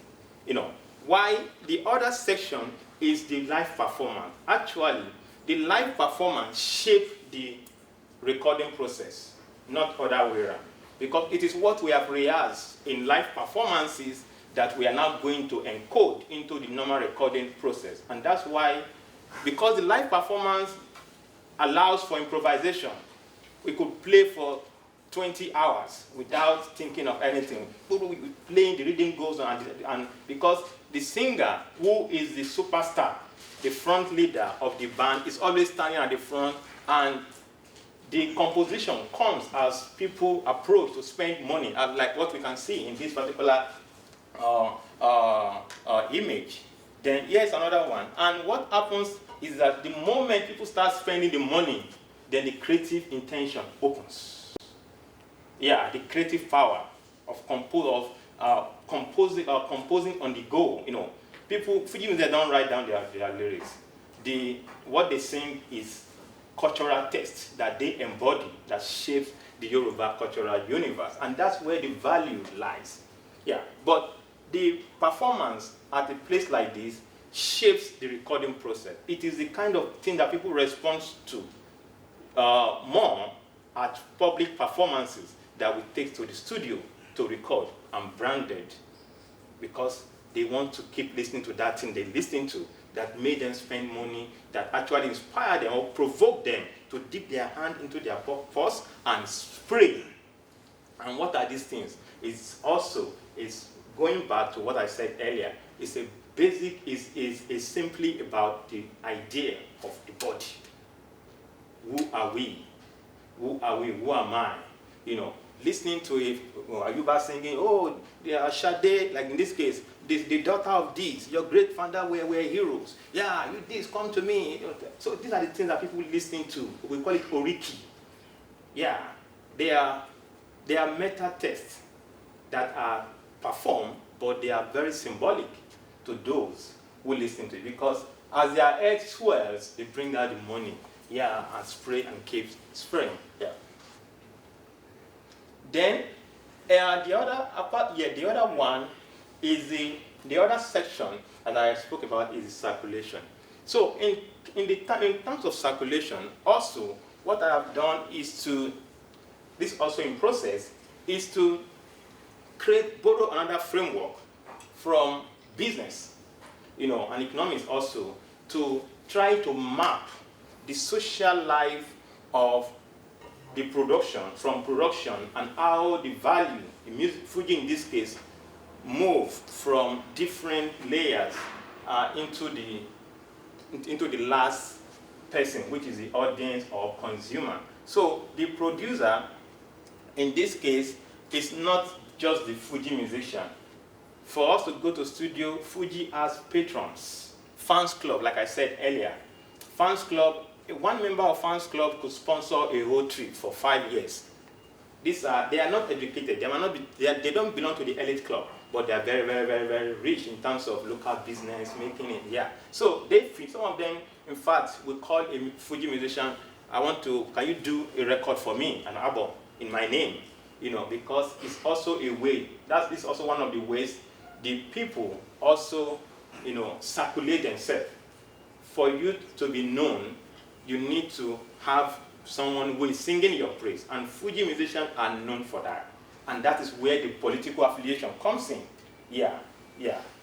Why the other section is the live performance. Actually, the live performance shapes the recording process, not other way around. Because it is what we have rehearsed in live performances that we are now going to encode into the normal recording process. And that's why, because the live performance allows for improvisation, we could play for 20 hours without thinking of anything. Playing, the reading goes on, and because the singer, who is the superstar, the front leader of the band, is always standing at the front, and the composition comes as people approach to spend money, like what we can see in this particular image. Then here's another one. And what happens is that the moment people start spending the money, then the creative intention opens. Yeah, the creative power of composing on the go. People, Fújì, they don't write down their lyrics. What they sing is cultural text that they embody, that shapes the Yoruba cultural universe, and that's where the value lies. Yeah, but the performance at a place like this shapes the recording process. It is the kind of thing that people respond to more at public performances that we take to the studio to record and branded, because they want to keep listening to that thing they listen to that made them spend money, that actually inspired them or provoked them to dip their hand into their purse and spray. And what are these things? It's going back to what I said earlier. It's a basic, is simply about the idea of the body. Who are we? Who are we? Who am I? Listening to it, Ayuba singing, oh, they are Sade, like in this case, the daughter of this, your great father were heroes. Yeah, you this, come to me. So these are the things that people listen to. We call it oriki. Yeah, they are meta texts that are performed, but they are very symbolic to those who listen to it, because as their head swells, they bring out the money, and spray and keep spraying. Yeah. Then the other one is the other section that I spoke about is the circulation. So in terms of circulation, also what I have done is to, this also in process, is to borrow another framework from business, and economics also, to try to map the social life of the production, and how the value, the music, Fújì in this case, moved from different layers into the last person, which is the audience or consumer. So the producer, in this case, is not just the Fújì musician. For us to go to studio, Fújì has patrons, fans club, like I said earlier. Fans club, one member of fans club could sponsor a whole trip for 5 years. they are not educated. They might not be. They don't belong to the elite club, but they are very, very, very, very rich in terms of local business, making it. Yeah. So some of them, in fact, will call a Fújì musician. Can you do a record for me, an album in my name? Because it's also a way. This is also one of the ways the people also, circulate themselves. For you to be known, you need to have someone who is singing your praise, and Fújì musicians are known for that, and that is where the political affiliation comes in. Yeah.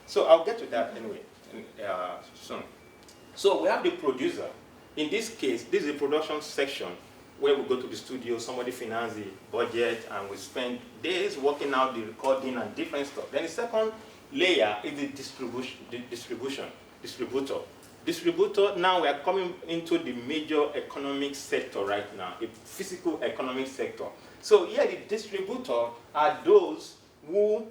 So I'll get to that anyway soon. So we have the producer. In this case, this is the production section where we go to the studio, somebody finance the budget, and we spend days working out the recording and different stuff. Then the second layer is the distributor. Distributor, now we are coming into the major economic sector right now, a physical economic sector. So here the distributor are those who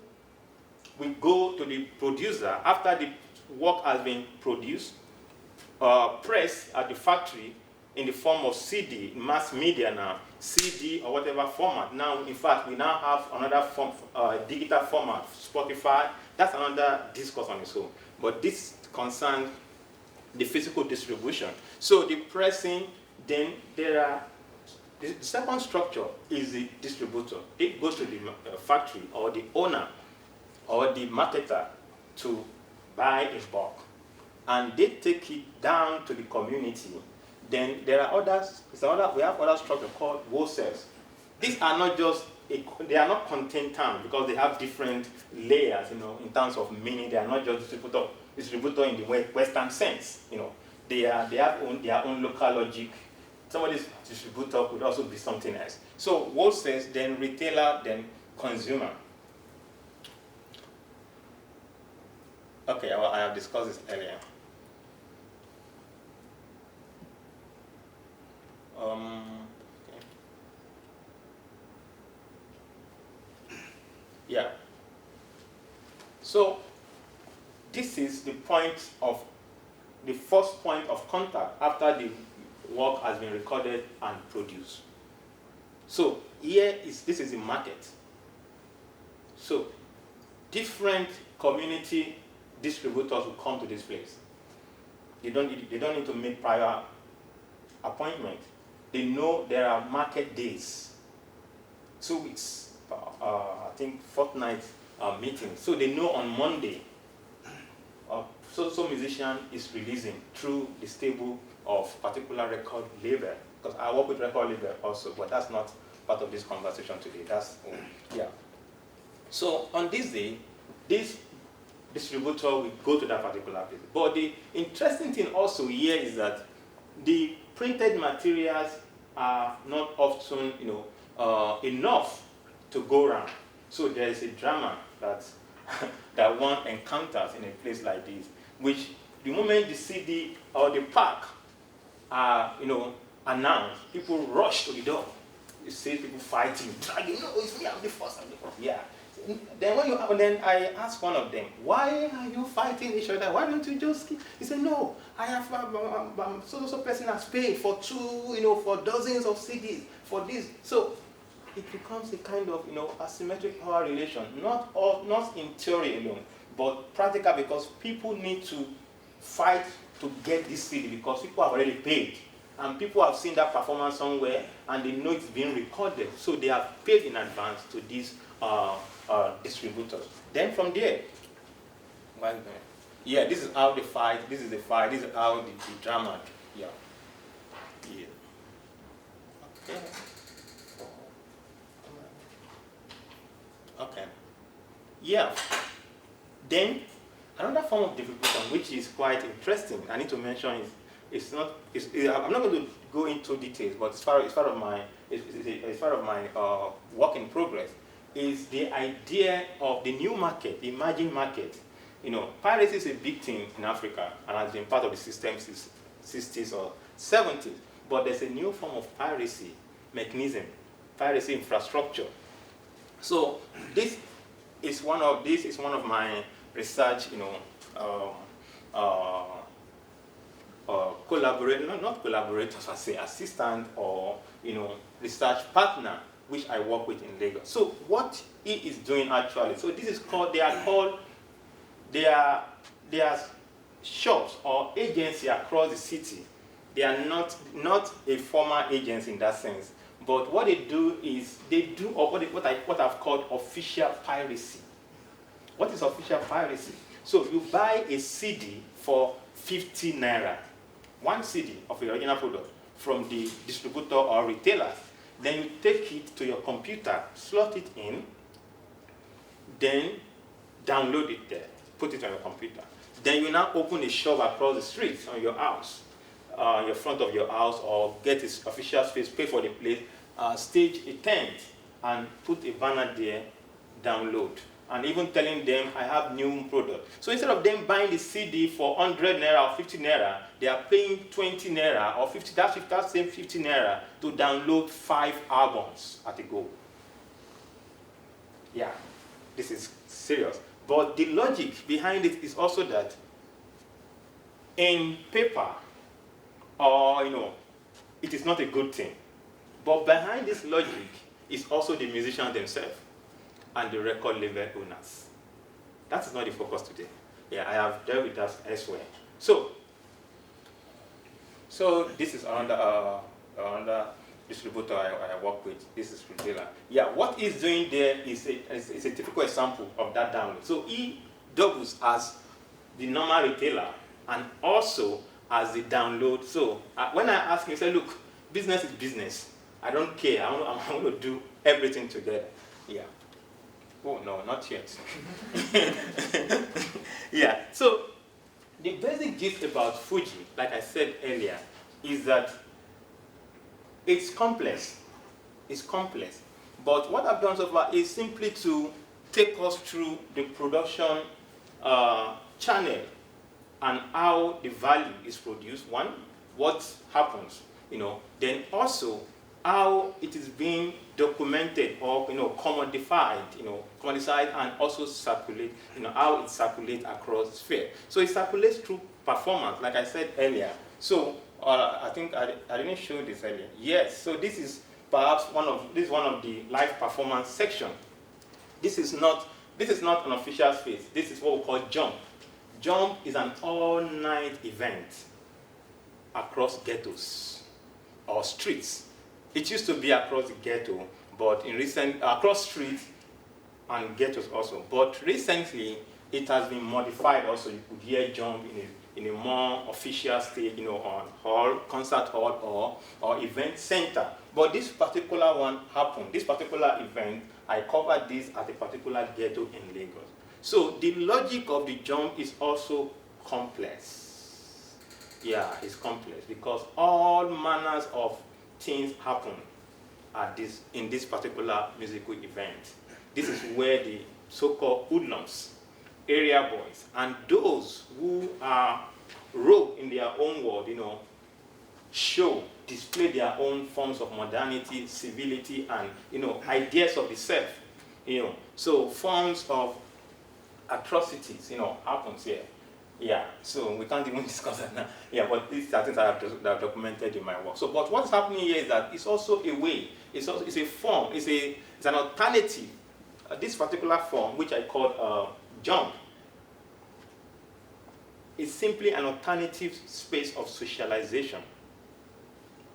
will go to the producer after the work has been produced, pressed at the factory in the form of CD, mass media now, CD or whatever format. Now, in fact, we now have another form, digital format, Spotify. That's another discourse on its own. But this concerns the physical distribution. So the pressing, then the second structure is the distributor. It goes to the factory or the owner or the marketer to buy in bulk. And they take it down to the community. Then there are others, we have other structure called wholesales. These are not just, they are not content terms because they have different layers, in terms of meaning. They are not just distributor in the Western sense, They have their own local logic. Somebody's distributor could also be something else. So wholesale, then retailer, then consumer. Okay, well, I have discussed this earlier. Okay. Yeah. So this is the first point of contact after the work has been recorded and produced. So this is the market. So different community distributors will come to this place. They don't need to make prior appointment. They know there are market days, 2 weeks, I think fortnight meetings. So they know on Monday, so musician is releasing through the stable of particular record label. Because I work with record label also, but that's not part of this conversation today. Yeah. So on this day, this distributor will go to that particular place. But the interesting thing also here is that the printed materials are not often, enough to go around. So there is a drama that that one encounters in a place like this, which the moment the CD or the pack are, announced, people rush to the door. You see people fighting, dragging. No, it's me. I'm the first. Yeah. Then I asked one of them, why are you fighting each other? Why don't you just keep? He said, no, I have so person has paid for for dozens of CDs for this. So it becomes a kind of asymmetric power relation, not in theory alone, but practical, because people need to fight to get this CD because people have already paid. And people have seen that performance somewhere and they know it's being recorded. So they have paid in advance to these distributors. Then from there, this is how they fight, this is the fight, this is how the drama, yeah. Okay. Yeah. Then another form of distribution which is quite interesting, I need to mention is I'm not going to go into details, but it's part of my work in progress, is the idea of the new market, the emerging market. Piracy is a big thing in Africa and has been part of the system since 60s or 70s. But there's a new form of piracy mechanism, piracy infrastructure. So this is one of my research, collaborators, not collaborators, I say assistant or research partner which I work with in Lagos. So what he is doing actually, so this is called, they are shops or agency across the city. They are not a formal agency in that sense, but what they do is they do what I've called official piracy. What is official piracy? So you buy a CD for 50 naira, one CD of the original product from the distributor or retailer. Then you take it to your computer, slot it in, then download it there, put it on your computer. Then you now open a shop across the street on your house, your front of your house, or get its official space, pay for the place, stage a tent, and put a banner there, download. And even telling them, I have new product. So instead of them buying the CD for 100 naira or 50 naira, they are paying 20 naira or 50, that same 50 naira to download 5 albums at a go. Yeah, this is serious. But the logic behind it is also that in paper, or it is not a good thing. But behind this logic is also the musicians themselves and the record label owners. That is not the focus today. Yeah, I have dealt with that elsewhere. So this is another distributor I work with. This is retailer. Yeah, what he's doing there is a typical example of that download. So he doubles as the normal retailer and also as the download. So when I ask him, he said, look, business is business. I don't care. I'm going to do everything together. Yeah. Oh, no, not yet. Yeah, so the basic gist about Fújì, like I said earlier, is that it's complex. It's complex. But what I've done so far is simply to take us through the production channel and how the value is produced. One, what happens, then also how it is being documented or commodified, commoditized and also circulate, how it circulates across the sphere. So it circulates through performance, like I said earlier. So I think I didn't show this earlier. Yes, so this is perhaps one of the live performance section. This is not an official space. This is what we call jump. Jump is an all-night event across ghettos or streets. It used to be across the ghetto, but across streets and ghettos also. But recently, it has been modified also. You could hear jump in a more official state, on hall, concert hall, or event center. But this particular one happened. This particular event, I covered this at a particular ghetto in Lagos. So the logic of the jump is also complex. Yeah, it's complex because all manners of things happen in this particular musical event. This is where the so-called hoodlums, area boys, and those who are rogue in their own world, display their own forms of modernity, civility, and ideas of the self. So forms of atrocities, happens here. Yeah, so we can't even discuss that now. Yeah, but these are things that I've documented in my work. So, but what's happening here is that it's also a way, it's a form, it's an alternative. This particular form, which I call jump, is simply an alternative space of socialization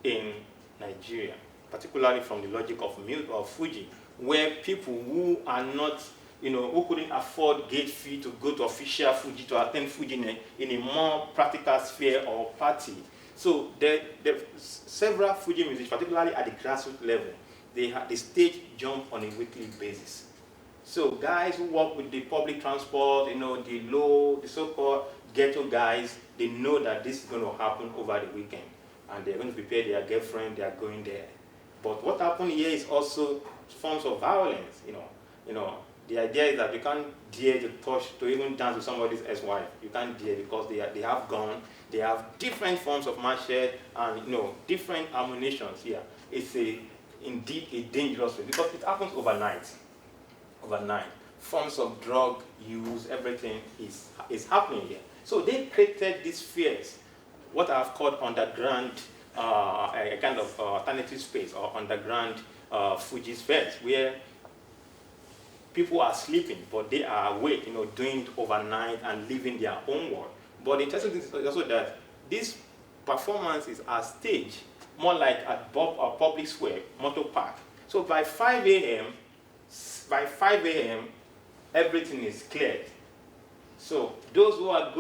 in Nigeria, particularly from the logic of Fújì, where people who are not who couldn't afford gate fee to go to official Fújì, to attend Fújì in a more practical sphere or party. So there are several Fújì musicians, particularly at the grassroots level, they stage jump on a weekly basis. So guys who work with the public transport, the so-called ghetto guys, they know that this is going to happen over the weekend. And they're going to prepare their girlfriend, they are going there. But what happened here is also forms of violence, The idea is that you can't dare to even dance with somebody's ex-wife. You can't dare because they have gun, they have different forms of machete and different ammunitions here. It's indeed a dangerous way because it happens overnight. Overnight. Forms of drug use, everything is happening here. So they created these spheres, what I've called underground, a kind of alternative space or underground Fújì's fest, where people are sleeping, but they are awake, doing it overnight and living their own world. But the interesting thing is also that this performance is a stage, more like at a public square, motor park. So by 5 a.m., everything is cleared. So those who are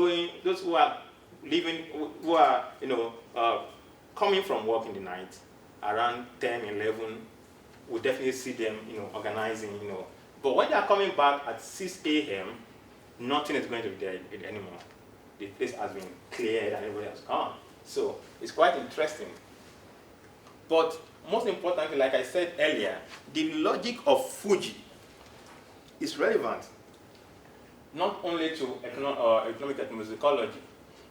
leaving, who are coming from work in the night, around 10, 11, we'll definitely see them, organizing, But when they are coming back at 6 a.m., nothing is going to be there anymore. The place has been cleared and everybody has gone. So it's quite interesting. But most importantly, like I said earlier, the logic of Fújì is relevant not only to economic ethnomusicology,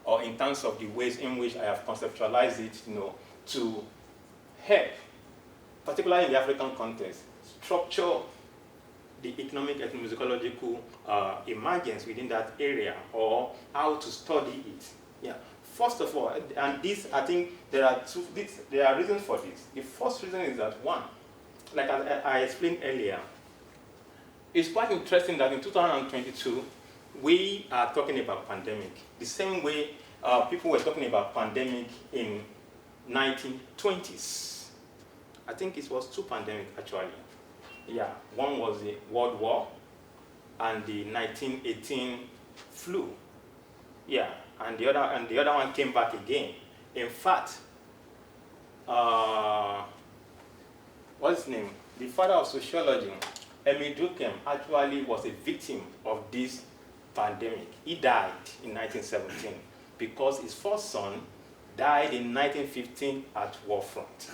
or in terms of the ways in which I have conceptualized it, to help, particularly in the African context, structure the economic ethnomusicological emergence within that area, or how to study it. Yeah. First of all, and this, I think there are reasons for this. The first reason is that, one, like I explained earlier, it's quite interesting that in 2022, we are talking about pandemic. The same way people were talking about pandemic in 1920s. I think it was two pandemics, actually. Yeah, one was the World War and the 1918 flu. Yeah, and the other one came back again. In fact, what's his name? The father of sociology, Durkheim, actually was a victim of this pandemic. He died in 1917 because his first son died in 1915 at war front.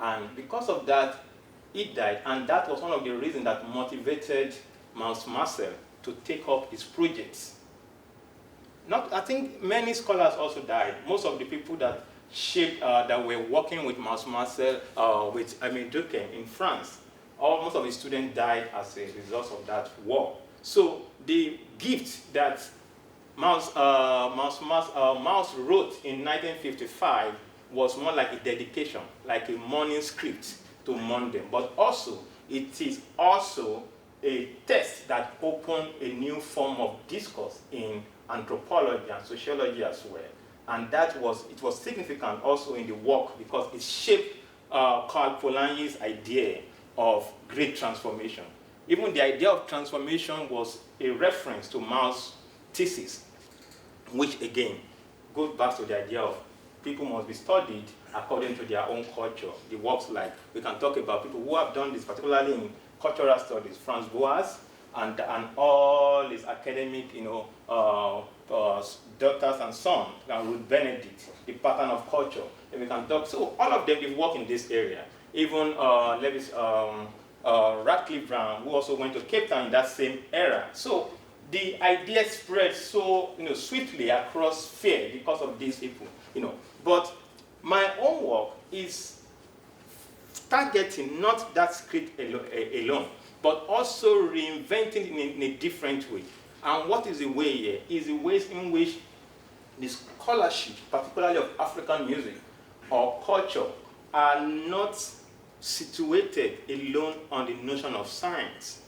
And because of that, he died, and that was one of the reasons that motivated Maus Marcel to take up his projects. I think many scholars also died. Most of the people that that were working with Maus Marcel, with Durkheim in France, most of his students died as a result of that war. So the gift that Maus wrote in 1955 was more like a dedication, like a morning script to mourn them. But also, it is also a test that opened a new form of discourse in anthropology and sociology as well. And it was significant also in the work because it shaped Karl Polanyi's idea of great transformation. Even the idea of transformation was a reference to Mao's thesis, which again goes back to the idea of people must be studied according to their own culture. The works like, we can talk about people who have done this, particularly in cultural studies, Franz Boas, and all his academic, doctors and sons, and Ruth Benedict, the pattern of culture. And we can talk, so all of them, they work in this area. Even Radcliffe Brown, who also went to Cape Town in that same era. So the idea spread so swiftly across sphere because of these people. But my own work is targeting not that script alone, but also reinventing it in a different way. And what is the way here? Is the ways in which the scholarship, particularly of African music or culture, are not situated alone on the notion of science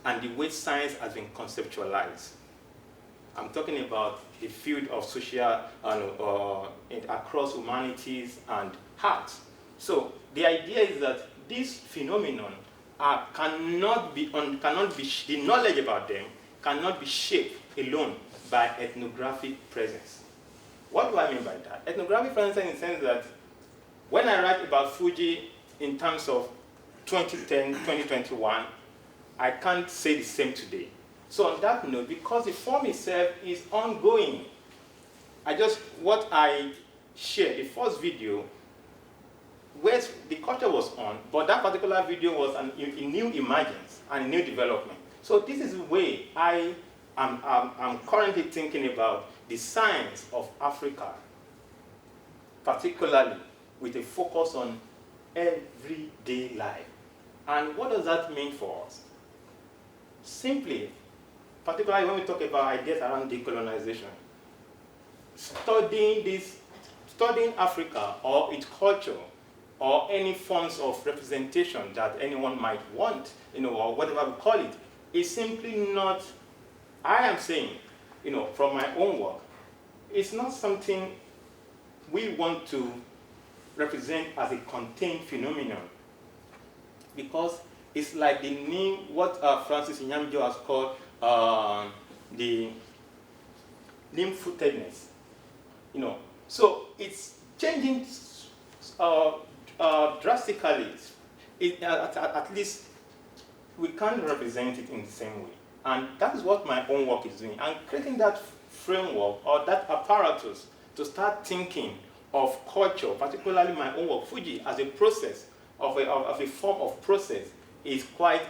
and the way science has been conceptualized. I'm talking about the field of social across humanities and arts. So the idea is that this phenomenon the knowledge about them cannot be shaped alone by ethnographic presence. What do I mean by that? Ethnographic presence in the sense that when I write about Fújì in terms of 2010, 2021, I can't say the same today. So on that note, because the form itself is ongoing, what I shared, the first video, where the culture was on, but that particular video was a new emergence and a new development. So this is the way I'm currently thinking about the science of Africa, particularly with a focus on everyday life. And what does that mean for us? Simply, particularly when we talk about ideas around decolonization, studying Africa or its culture or any forms of representation that anyone might want, or whatever we call it, is simply not, I am saying, from my own work, it's not something we want to represent as a contained phenomenon, because it's like the name, what Francis Nyamjo has called the limb-footedness, So it's changing drastically. At least we can't represent it in the same way. And that is what my own work is doing. And creating that framework or that apparatus to start thinking of culture, particularly my own work, Fújì, as a process, of a form of process, is quite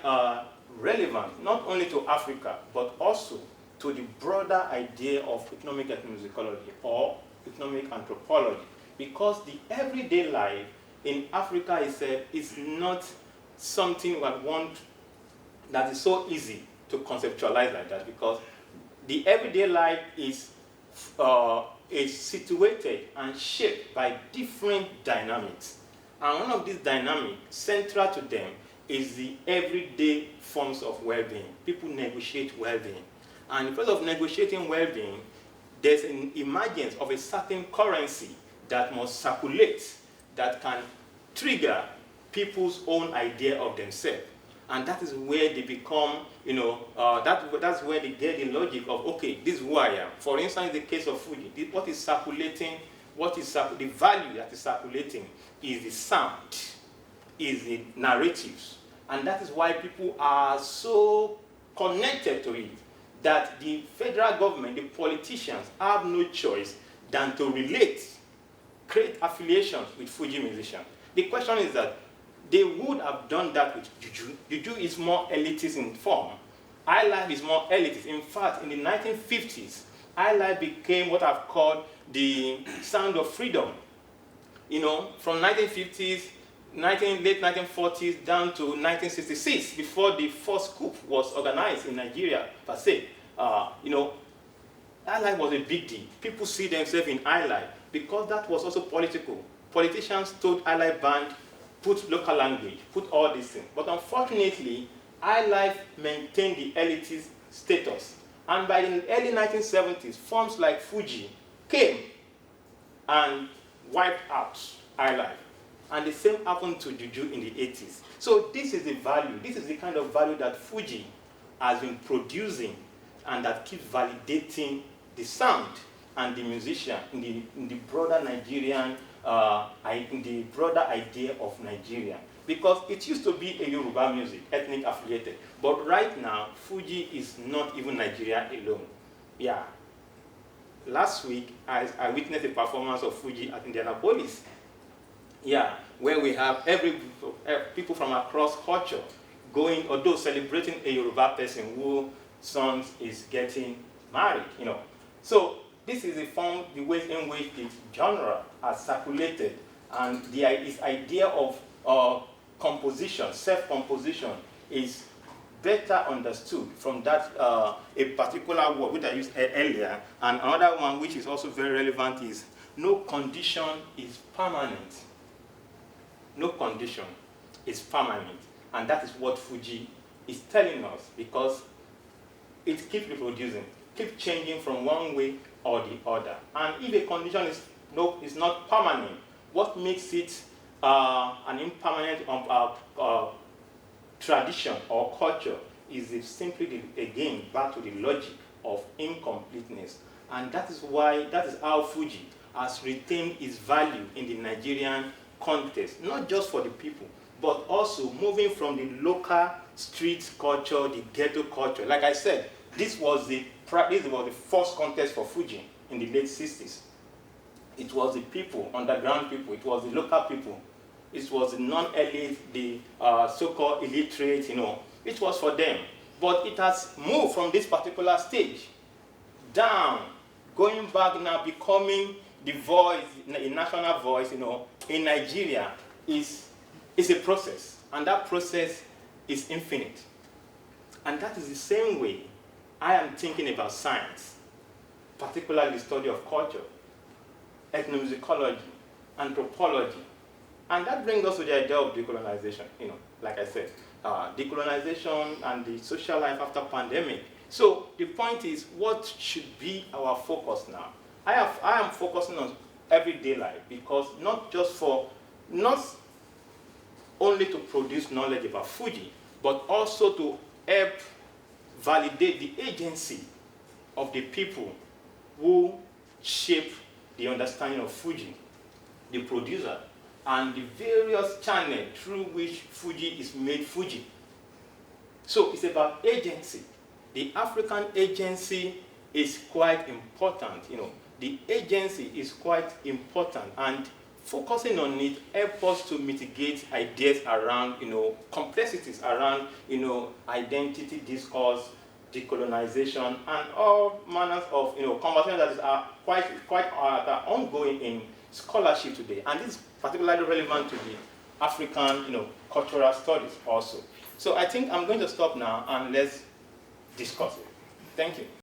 relevant, not only to Africa, but also to the broader idea of economic ethnomusicology or economic anthropology. Because the everyday life in Africa is not something that is so easy to conceptualize like that, because the everyday life is situated and shaped by different dynamics. And one of these dynamics, central to them, is the everyday forms of well-being. People negotiate well-being. And in terms of negotiating well-being, there's an emergence of a certain currency that must circulate, that can trigger people's own idea of themselves. And that is where they become, that's where they get the logic of, okay, this is who I am. For instance, in the case of Fújì, what is circulating, the value that is circulating is the sound, is the narratives. And that is why people are so connected to it, that the federal government, the politicians, have no choice than to create affiliations with Fújì musicians. The question is that they would have done that with Juju. Juju is more elitist in form. Highlife is more elitist. In fact, in the 1950s, Highlife became what I've called the sound of freedom. From 1950s, late 1940s down to 1966, before the first coup was organized in Nigeria, per se. Highlife was a big deal. People see themselves in Highlife because that was also political. Politicians told Highlife band, put local language, put all these things. But unfortunately, Highlife maintained the elitist status. And by the early 1970s, forms like Fújì came and wiped out Highlife. And the same happened to Juju in the 80s. So this is the value. This is the kind of value that Fújì has been producing and that keeps validating the sound and the musician in the broader Nigerian, in the broader idea of Nigeria. Because it used to be a Yoruba music, ethnic affiliated. But right now, Fújì is not even Nigeria alone. Yeah. Last week, I witnessed a performance of Fújì at Indianapolis. Yeah, where we have people from across culture going, although celebrating a Yoruba person whose son is getting married, So this is the way in which the genre has circulated, and this idea of composition, self-composition, is better understood from that a particular word which I used earlier, and another one which is also very relevant is no condition is permanent. No condition is permanent, and that is what Fújì is telling us, because it keeps reproducing, keeps changing from one way or the other. And if a condition is not permanent, what makes it an impermanent tradition or culture is simply, again, back to the logic of incompleteness. And that is how Fújì has retained its value in the Nigerian context, not just for the people, but also moving from the local street culture, the ghetto culture. Like I said, this was the first contest for Fújì in the late 60s. It was the people, underground people, it was the local people, it was the non-elite, the so-called illiterate, it was for them. But it has moved from this particular stage down, going back now, becoming the voice, a national voice, in Nigeria is a process, and that process is infinite. And that is the same way I am thinking about science, particularly the study of culture, ethnomusicology, anthropology, And that brings us to the idea of decolonization, like I said, decolonization and the social life after pandemic. So the point is, what should be our focus now? I am focusing on everyday life because not only to produce knowledge about Fújì, but also to help validate the agency of the people who shape the understanding of Fújì, the producer, and the various channels through which Fújì is made Fújì. So it's about agency. The African agency is quite important. The agency is quite important, and focusing on it helps us to mitigate ideas around, complexities around, identity discourse, decolonization, and all manners of, conversations that are quite ongoing in scholarship today. And this is particularly relevant to the African, cultural studies also. So I think I'm going to stop now and let's discuss it. Thank you.